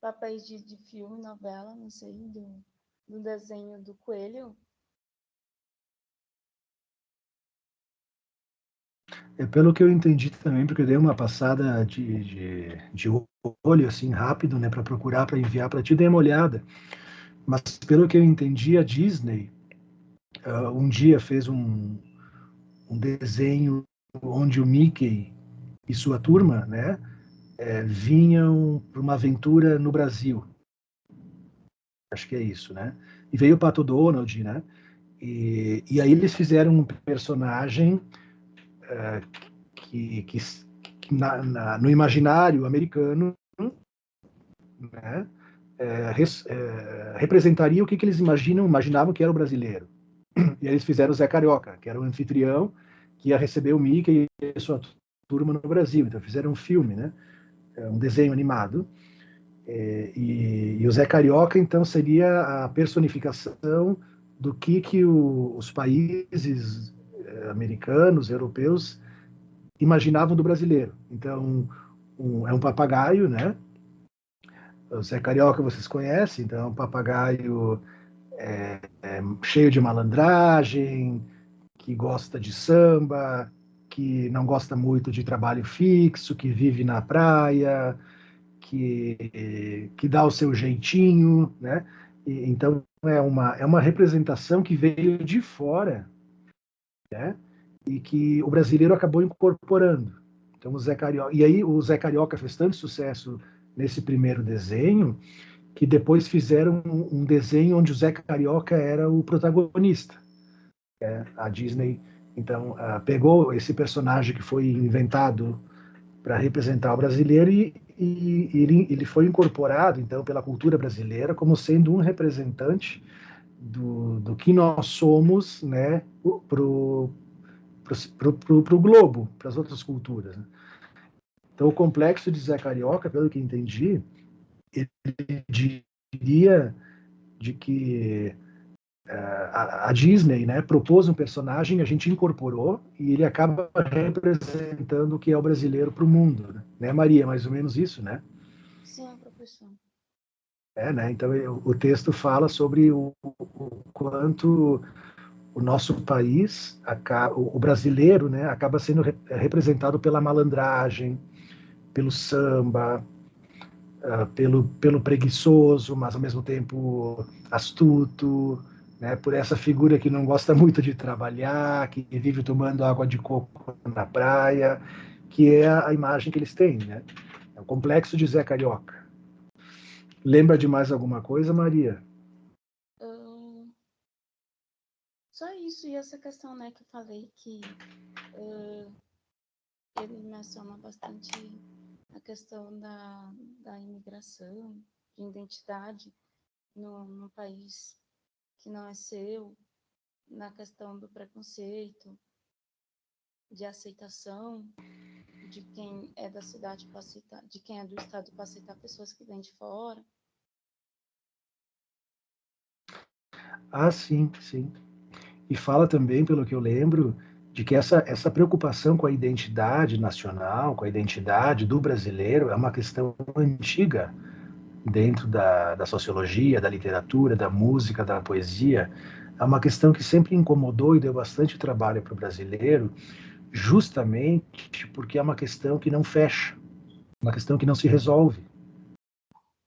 papéis de filme, novela, não sei, do desenho do Coelho. Pelo que eu entendi também, porque eu dei uma passada de olho, assim, rápido, né, para procurar, para enviar para ti, dei uma olhada. Mas pelo que eu entendi, a Disney um dia fez um desenho onde o Mickey e sua turma, né, vinham para uma aventura no Brasil. Acho que é isso, né? E veio o Pato Donald, né? E aí eles fizeram um personagem que no imaginário americano, né, representaria o que eles imaginavam que era o brasileiro. E aí eles fizeram o Zé Carioca, que era o anfitrião que ia receber o Mickey e a sua turma no Brasil. Então fizeram um filme, né? Um desenho animado. E o Zé Carioca, então, seria a personificação do que os países americanos, europeus, imaginavam do brasileiro. Então, é um papagaio, né? O Zé Carioca vocês conhecem, então é um papagaio cheio de malandragem, que gosta de samba, que não gosta muito de trabalho fixo, que vive na praia, que dá o seu jeitinho, né? Então é uma representação que veio de fora, né? E que o brasileiro acabou incorporando. Então o Zé Carioca, e aí o Zé Carioca fez tanto sucesso nesse primeiro desenho que depois fizeram um desenho onde o Zé Carioca era o protagonista. A Disney então pegou esse personagem que foi inventado para representar o brasileiro e ele foi incorporado então pela cultura brasileira como sendo um representante do que nós somos, né, pro globo, para as outras culturas. Né? Então o complexo de Zé Carioca, pelo que entendi, ele diria de que a Disney, né, propôs um personagem, a gente incorporou e ele acaba representando o que é o brasileiro para o mundo, né, Maria? Mais ou menos isso, né? Sim, professor. Né? Então o texto fala sobre o quanto o nosso país, o brasileiro, né, acaba sendo representado pela malandragem, pelo samba, pelo preguiçoso, mas ao mesmo tempo astuto, né, por essa figura que não gosta muito de trabalhar, que vive tomando água de coco na praia, que é a imagem que eles têm, né? É o complexo de Zé Carioca. Lembra de mais alguma coisa, Maria? Só isso, e essa questão, né, que eu falei que ele menciona bastante a questão da imigração, de identidade no país que não é seu, na questão do preconceito, de aceitação de quem é da cidade para aceitar, de quem é do estado para aceitar pessoas que vêm de fora. Ah, sim, sim. E fala também, pelo que eu lembro, de que essa preocupação com a identidade nacional, com a identidade do brasileiro, é uma questão antiga dentro da sociologia, da literatura, da música, da poesia. É uma questão que sempre incomodou e deu bastante trabalho para o brasileiro, justamente porque é uma questão que não fecha, uma questão que não se resolve.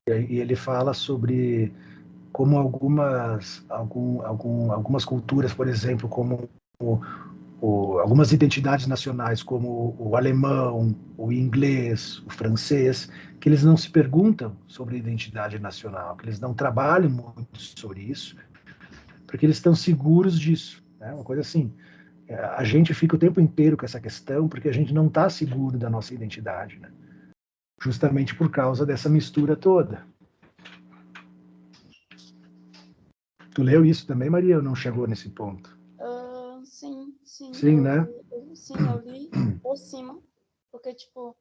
E ele fala sobre como algumas culturas, por exemplo, como algumas identidades nacionais, como o alemão, o inglês, o francês, que eles não se perguntam sobre identidade nacional, que eles não trabalham muito sobre isso, porque eles estão seguros disso. Né? Uma coisa assim, a gente fica o tempo inteiro com essa questão porque a gente não está seguro da nossa identidade, né? Justamente por causa dessa mistura toda. Tu leu isso também, Maria, ou não chegou nesse ponto? Sim, Sim, né? Eu li por cima, porque, tipo,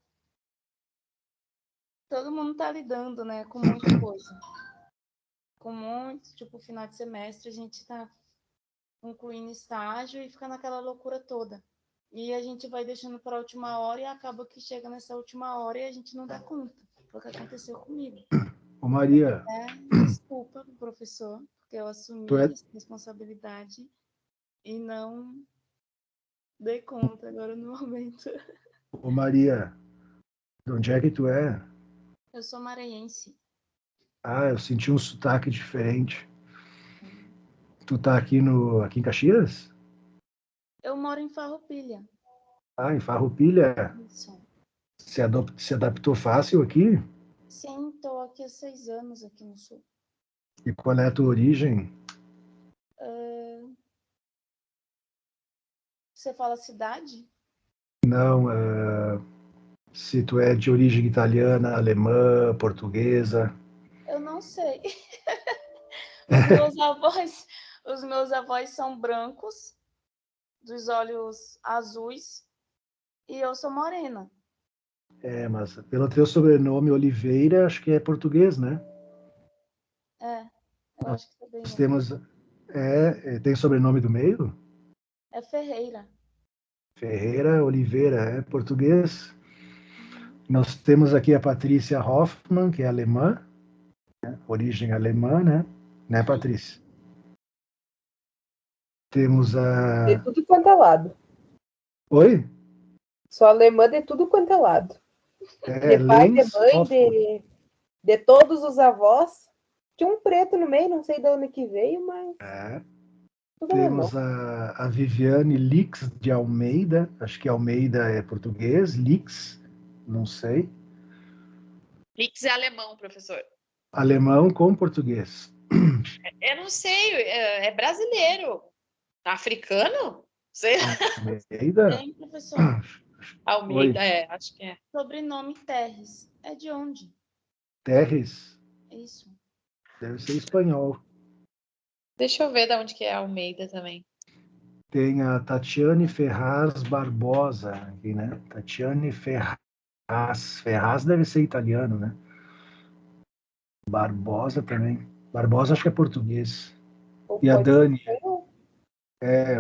todo mundo tá lidando, né, com muita coisa. Com muito, tipo, final de semestre, a gente tá concluindo estágio e fica naquela loucura toda. E a gente vai deixando para a última hora e acaba que chega nessa última hora e a gente não dá conta. Foi o que aconteceu comigo. Ô, Maria, Desculpa pro professor, porque eu assumi essa responsabilidade e não dei conta agora no momento. Ô, Maria, de onde é que tu é? Eu sou maranhense. Ah, eu senti um sotaque diferente. Tu tá aqui em Caxias? Eu moro em Farroupilha. Ah, em Farroupilha. Isso. Se adaptou fácil aqui? Sim, estou aqui há 6 anos aqui no Sul. E qual é a tua origem? Você fala cidade? Não, se tu é de origem italiana, alemã, portuguesa. Eu não sei. Os meus avós são brancos, dos olhos azuis, e eu sou morena. Mas pelo teu sobrenome Oliveira, acho que é português, né? Eu acho que também Nós é. temos. Tem sobrenome do meio? É Ferreira. Ferreira, Oliveira, é português. Uhum. Nós temos aqui a Patrícia Hoffmann, que é alemã, né? Origem alemã, né? Né, Patrícia? Temos De a. tudo quanto é lado. Oi? Sou alemã de tudo quanto é lado. De pai, de Lenz mãe, Hoffmann. de todos os avós. Tinha um preto no meio, não sei de onde que veio, mas tudo alemão. Temos a Viviane Lix de Almeida, acho que Almeida é português, Lix, não sei. Lix é alemão, professor. Alemão com português. Eu não sei, é brasileiro. Africano? Sei lá. Almeida? Tem, professor. Almeida, Oi. acho que é. Sobrenome Terres. É de onde? Terres? Isso. Deve ser espanhol. Deixa eu ver de onde que é Almeida também. Tem a Tatiane Ferraz Barbosa aqui, né? Tatiane Ferraz. Ferraz deve ser italiano, né? Barbosa também. Barbosa acho que é português. Ou E a pode Dani? ser espanhol.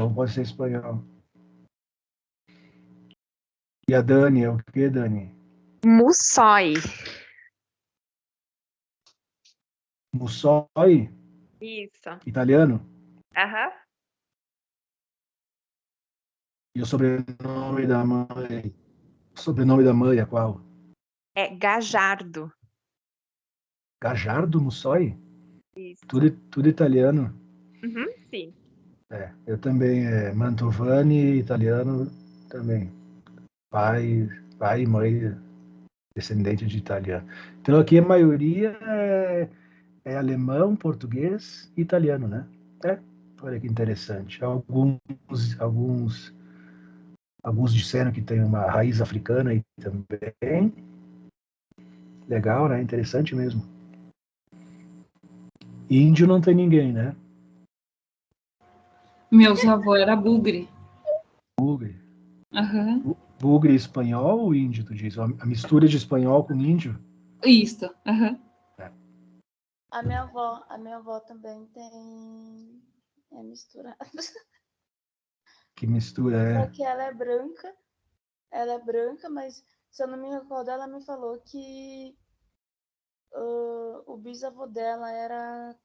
Ou pode ser espanhol. E a Dani é o que, Dani? Mussói. Mussói? Isso. Italiano? Aham. E o sobrenome da mãe? O sobrenome da mãe é qual? É Gajardo. Gajardo Mussói? Isso. Tudo italiano. Uhum, sim. Eu também, Mantovani, italiano também. Pai e mãe, descendente de italiano. Então aqui a maioria é alemão, português e italiano, né? Olha que interessante. Alguns disseram que tem uma raiz africana aí também. Legal, né? Interessante mesmo. Índio não tem ninguém, né? Meus avós era bugre. Bugre. Aham. Bugre espanhol ou índio, tu diz? A mistura de espanhol com índio? Isso. Aham. A minha avó também tem. É misturada. Que mistura Só que ela é branca, mas se eu não me recordo, ela me falou que o bisavô dela era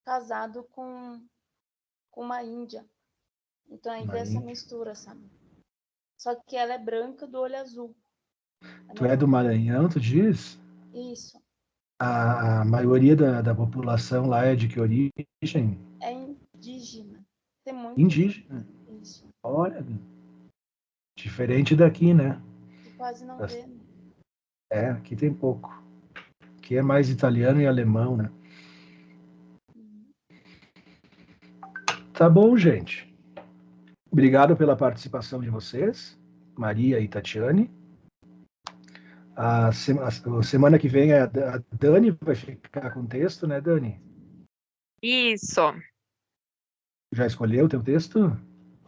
casado com uma índia. Então aí dessa mistura, sabe? Só que ela é branca do olho azul. Tu é do Maranhão, tu diz? Isso. A maioria da população lá é de que origem? É indígena. Tem muito. Indígena. Isso. Olha, diferente daqui, né? Que quase não vê. Aqui tem pouco. Aqui é mais italiano e alemão, né? Tá bom, gente. Obrigado pela participação de vocês, Maria e Tatiane. A semana que vem a Dani vai ficar com o texto, né, Dani? Isso. Já escolheu o teu texto?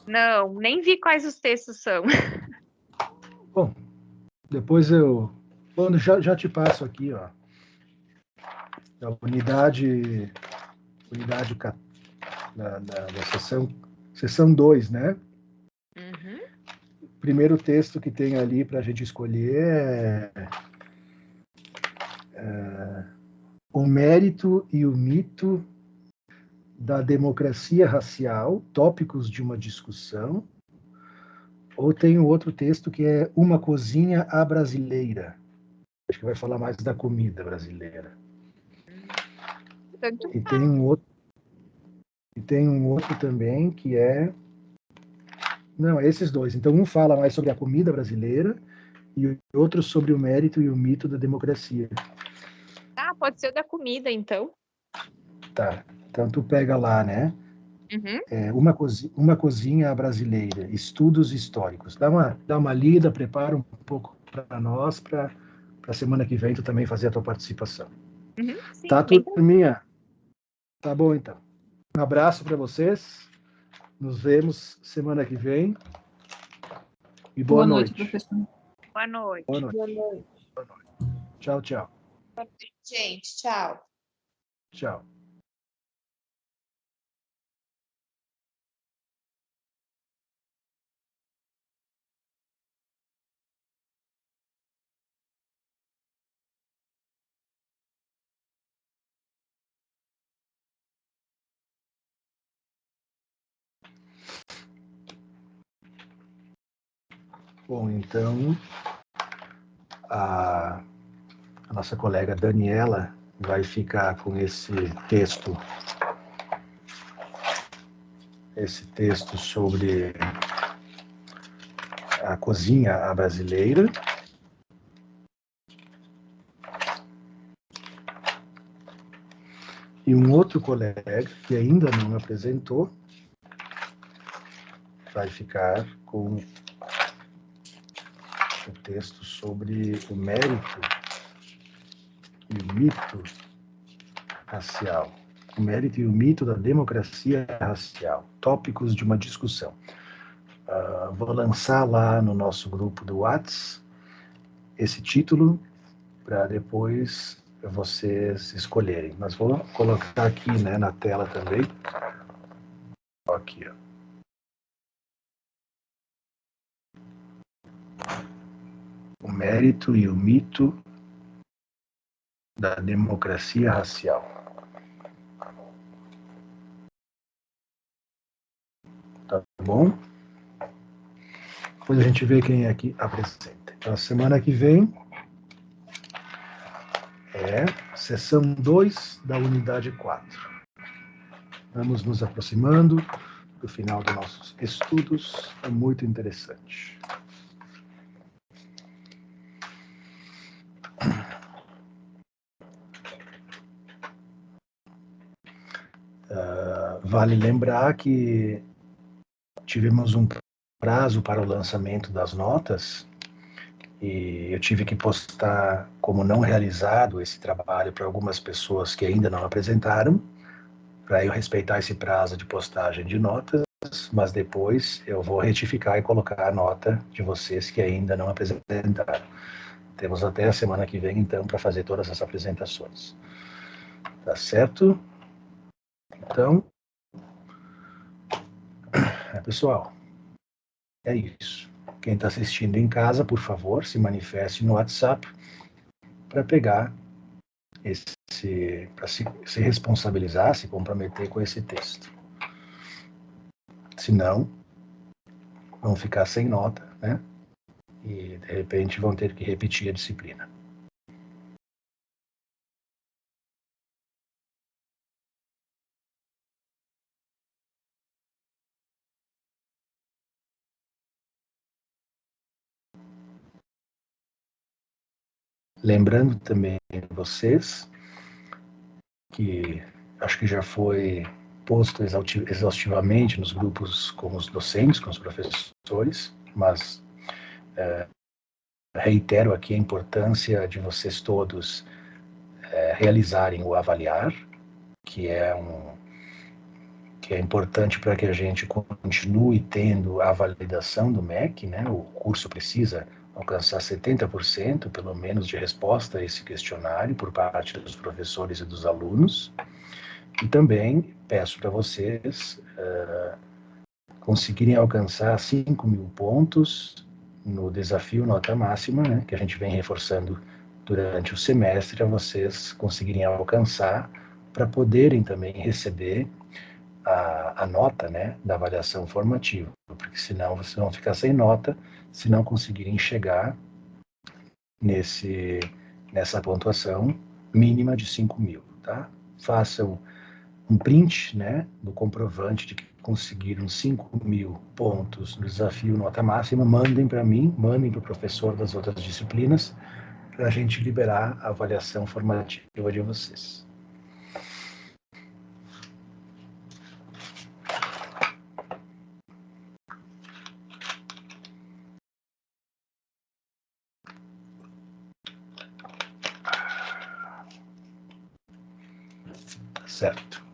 Não, nem vi quais os textos são. Bom, depois Bom, já te passo aqui, ó. A unidade da sessão 2, né? Uhum. O primeiro texto que tem ali para a gente escolher é O Mérito e o Mito da Democracia Racial, Tópicos de uma Discussão. Ou tem um outro texto que é Uma Cozinha à Brasileira. Acho que vai falar mais da comida brasileira. Tanto E tem um outro também que é... Não, esses dois. Então, um fala mais sobre a comida brasileira e outro sobre o mérito e o mito da democracia. pode ser o da comida, então. Tá. Então, tu pega lá, né? Uhum. Uma cozinha brasileira, estudos históricos. Dá uma lida, prepara um pouco para nós, para a semana que vem tu também fazer a tua participação. Uhum, sim, Tá, turminha? Tá bom, então. Um abraço para vocês. Nos vemos semana que vem. E boa noite. Professor. Boa noite. Boa noite. Boa noite. Tchau, tchau. Gente, tchau. Tchau. Bom, então, a nossa colega Daniela vai ficar com esse texto sobre a cozinha brasileira. E um outro colega que ainda não apresentou vai ficar com o texto sobre o mérito e o mito racial. O mérito e o mito da democracia racial. Tópicos de uma discussão. Vou lançar lá no nosso grupo do WhatsApp esse título para depois vocês escolherem. Mas vou colocar aqui, né, na tela também. Aqui, ó. O mérito e o mito da democracia racial. Tá bom? Depois a gente vê quem é que apresenta. Então, a semana que vem é sessão 2 da unidade 4. Vamos nos aproximando do final dos nossos estudos. É muito interessante. Vale lembrar que tivemos um prazo para o lançamento das notas e eu tive que postar como não realizado esse trabalho para algumas pessoas que ainda não apresentaram, para eu respeitar esse prazo de postagem de notas, mas depois eu vou retificar e colocar a nota de vocês que ainda não apresentaram. Temos até a semana que vem, então, para fazer todas as apresentações. Tá certo? Então, pessoal, é isso. Quem está assistindo em casa, por favor, se manifeste no WhatsApp para pegar para se responsabilizar, se comprometer com esse texto. Senão, vão ficar sem nota, né? E, de repente, vão ter que repetir a disciplina. Lembrando também vocês que acho que já foi posto exaustivamente nos grupos com os docentes, com os professores, mas reitero aqui a importância de vocês todos realizarem o avaliar, que é importante para que a gente continue tendo a validação do MEC, né? O curso precisa alcançar 70%, pelo menos, de resposta a esse questionário por parte dos professores e dos alunos. E também peço para vocês conseguirem alcançar 5.000 pontos no desafio nota máxima, né? Que a gente vem reforçando durante o semestre, a vocês conseguirem alcançar para poderem também receber a nota, né, da avaliação formativa, porque senão vocês vão ficar sem nota se não conseguirem chegar nessa pontuação mínima de 5.000, tá? Façam um print, né, do comprovante de que conseguiram 5.000 pontos no desafio nota máxima, mandem para mim, mandem para o professor das outras disciplinas, para a gente liberar a avaliação formativa de vocês. Certo.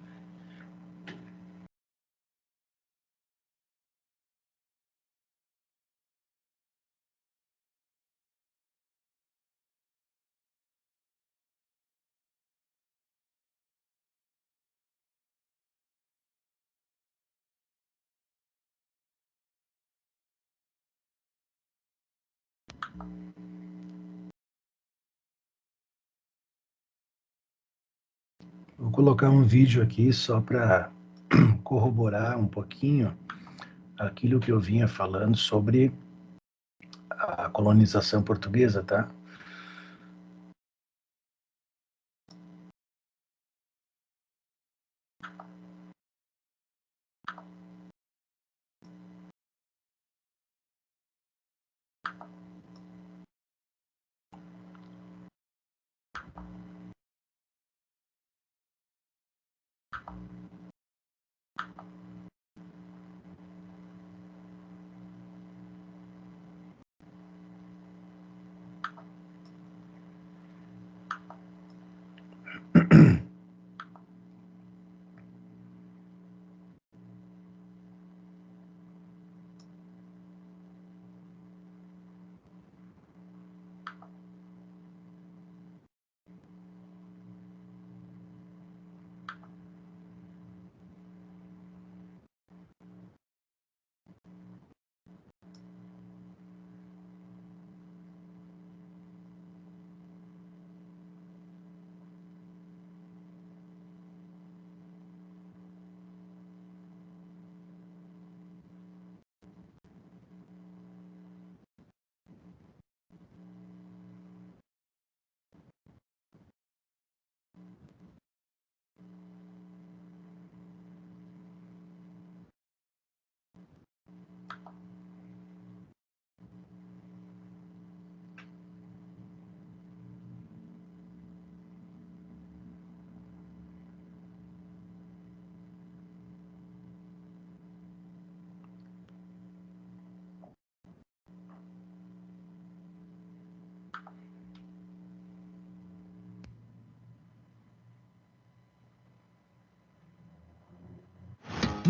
Vou colocar um vídeo aqui só para corroborar um pouquinho aquilo que eu vinha falando sobre a colonização portuguesa, tá?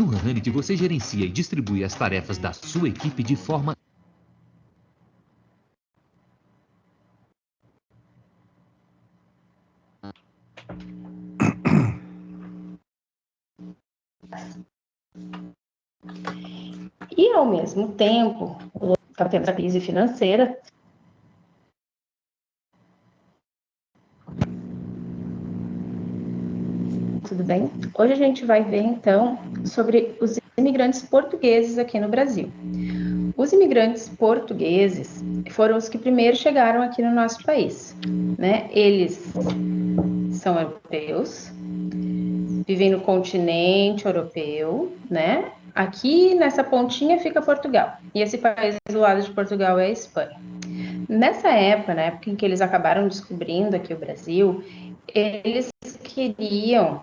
No Hanhanit, você gerencia e distribui as tarefas da sua equipe de forma... E, ao mesmo tempo, está tendo a crise financeira. Tudo bem? Hoje a gente vai ver, então, sobre os imigrantes portugueses aqui no Brasil. Os imigrantes portugueses foram os que primeiro chegaram aqui no nosso país, né? Eles são europeus, vivem no continente europeu, né? Aqui nessa pontinha fica Portugal, e esse país do lado de Portugal é a Espanha. Nessa época, na época em que eles acabaram descobrindo aqui o Brasil, eles queriam,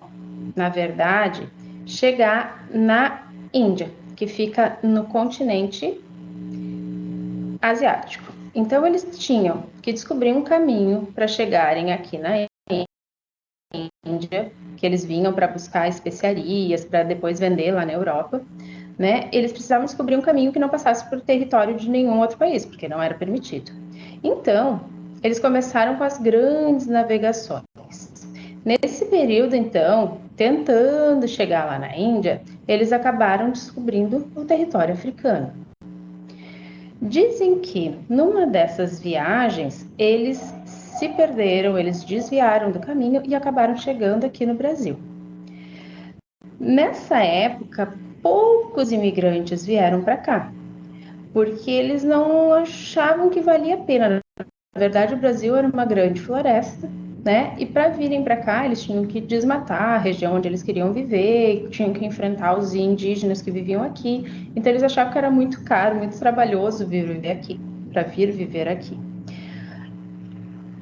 na verdade, chegar na Índia, que fica no continente asiático. Então, eles tinham que descobrir um caminho para chegarem aqui na Índia, que eles vinham para buscar especiarias, para depois vender lá na Europa, né? Eles precisavam descobrir um caminho que não passasse por território de nenhum outro país, porque não era permitido. Então, eles começaram com as grandes navegações. Nesse período, então, tentando chegar lá na Índia, eles acabaram descobrindo o território africano. Dizem que, numa dessas viagens, eles se perderam, eles desviaram do caminho e acabaram chegando aqui no Brasil. Nessa época, poucos imigrantes vieram para cá, porque eles não achavam que valia a pena. Na verdade, o Brasil era uma grande floresta, né? E para virem para cá, eles tinham que desmatar a região onde eles queriam viver, tinham que enfrentar os indígenas que viviam aqui. Então, eles achavam que era muito caro, muito trabalhoso vir viver aqui, para vir viver aqui.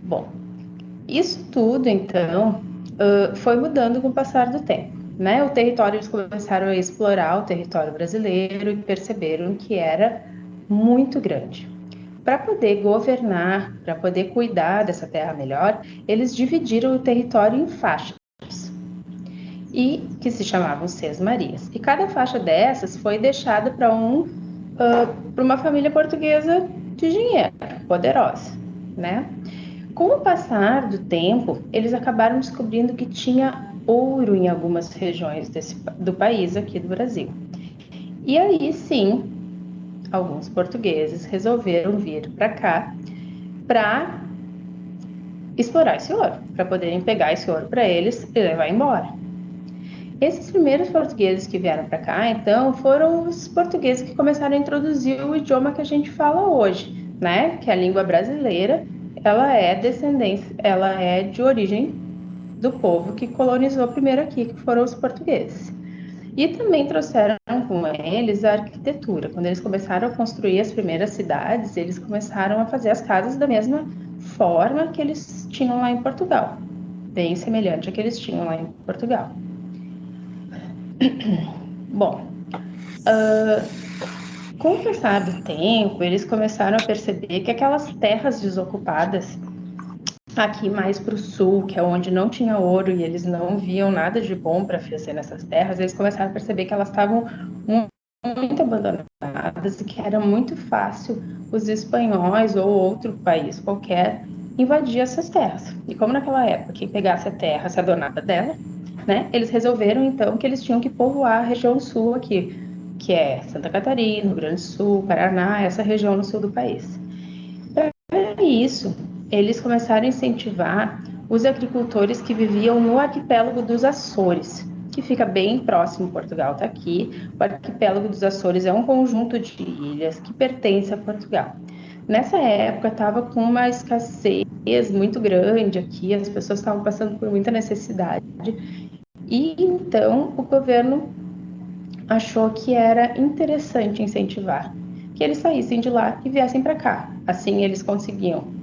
Bom, isso tudo, então, foi mudando com o passar do tempo, né? O território, eles começaram a explorar o território brasileiro e perceberam que era muito grande. Para poder governar, para poder cuidar dessa terra melhor, eles dividiram o território em faixas, e que se chamavam Sesmarias. E cada faixa dessas foi deixada para uma família portuguesa de dinheiro, poderosa, né? Com o passar do tempo, eles acabaram descobrindo que tinha ouro em algumas regiões do país aqui do Brasil. E aí sim, alguns portugueses resolveram vir para cá para explorar esse ouro, para poderem pegar esse ouro para eles e levar embora. Esses primeiros portugueses que vieram para cá, então, foram os portugueses que começaram a introduzir o idioma que a gente fala hoje, né? Que a língua brasileira, ela é de origem do povo que colonizou primeiro aqui, que foram os portugueses. E também trouxeram com eles a arquitetura. Quando eles começaram a construir as primeiras cidades, eles começaram a fazer as casas da mesma forma que eles tinham lá em Portugal, bem semelhante a que eles tinham lá em Portugal. Bom, com o passar do tempo, eles começaram a perceber que aquelas terras desocupadas aqui mais para o sul, que é onde não tinha ouro e eles não viam nada de bom para fazer nessas terras, eles começaram a perceber que elas estavam muito abandonadas e que era muito fácil os espanhóis ou outro país qualquer invadir essas terras. E como naquela época quem pegasse a terra se adonava dela, né, eles resolveram então que eles tinham que povoar a região sul aqui, que é Santa Catarina, Rio Grande do Sul, Paraná, essa região no sul do país. Para isso, eles começaram a incentivar os agricultores que viviam no arquipélago dos Açores, que fica bem próximo, Portugal está aqui. O arquipélago dos Açores é um conjunto de ilhas que pertence a Portugal. Nessa época estava com uma escassez muito grande aqui, as pessoas estavam passando por muita necessidade. E então o governo achou que era interessante incentivar que eles saíssem de lá e viessem para cá. Assim eles conseguiam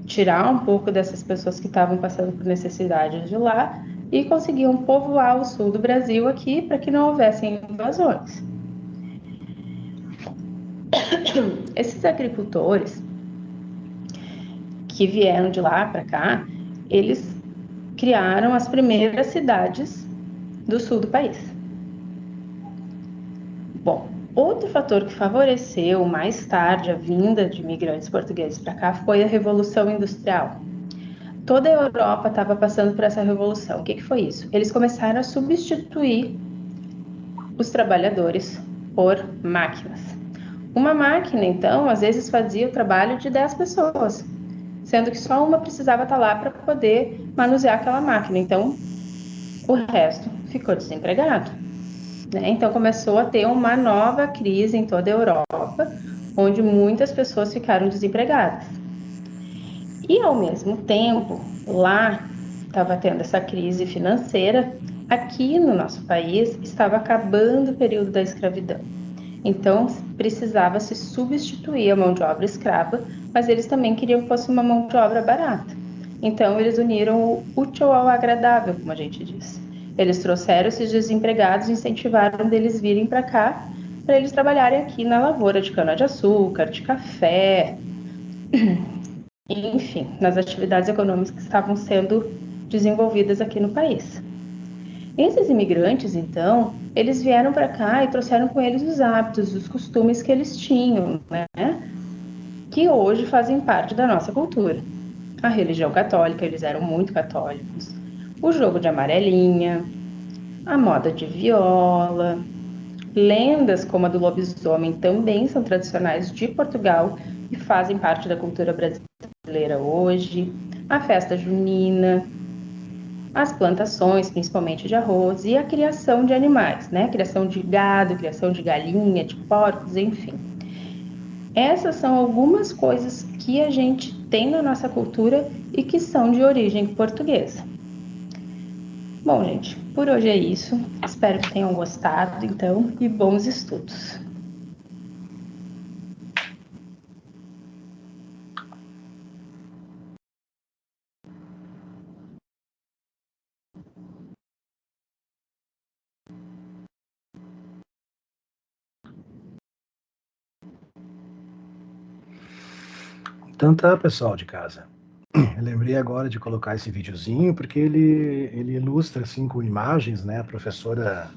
tirar um pouco dessas pessoas que estavam passando por necessidades de lá e conseguiam povoar o sul do Brasil aqui para que não houvessem invasões. Esses agricultores que vieram de lá para cá, eles criaram as primeiras cidades do sul do país. Bom, outro fator que favoreceu mais tarde a vinda de imigrantes portugueses para cá foi a Revolução Industrial. Toda a Europa estava passando por essa revolução. O que foi isso? Eles começaram a substituir os trabalhadores por máquinas. Uma máquina, então, às vezes fazia o trabalho de 10 pessoas, sendo que só uma precisava estar lá para poder manusear aquela máquina. Então, o resto ficou desempregado. Então, começou a ter uma nova crise em toda a Europa, onde muitas pessoas ficaram desempregadas. E, ao mesmo tempo, lá estava tendo essa crise financeira, aqui no nosso país estava acabando o período da escravidão. Então, precisava se substituir a mão de obra escrava, mas eles também queriam que fosse uma mão de obra barata. Então, eles uniram o útil ao agradável, como a gente diz. Eles trouxeram esses desempregados e incentivaram deles virem para cá, para eles trabalharem aqui na lavoura de cana-de-açúcar, de café, enfim, nas atividades econômicas que estavam sendo desenvolvidas aqui no país. Esses imigrantes, então, eles vieram para cá e trouxeram com eles os hábitos, os costumes que eles tinham, né? Que hoje fazem parte da nossa cultura. A religião católica, eles eram muito católicos. O jogo de amarelinha, a moda de viola, lendas como a do lobisomem também são tradicionais de Portugal e fazem parte da cultura brasileira hoje. A festa junina, as plantações, principalmente de arroz, e a criação de animais, né? Criação de gado, criação de galinha, de porcos, enfim. Essas são algumas coisas que a gente tem na nossa cultura e que são de origem portuguesa. Bom, gente, por hoje é isso. Espero que tenham gostado, então, e bons estudos. Então tá, pessoal de casa. Eu lembrei agora de colocar esse videozinho porque ele ilustra assim com imagens, né? A professora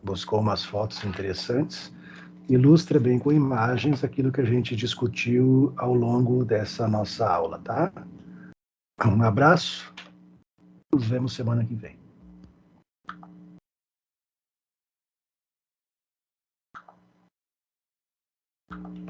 buscou umas fotos interessantes, ilustra bem com imagens aquilo que a gente discutiu ao longo dessa nossa aula, tá? Um abraço, nos vemos semana que vem.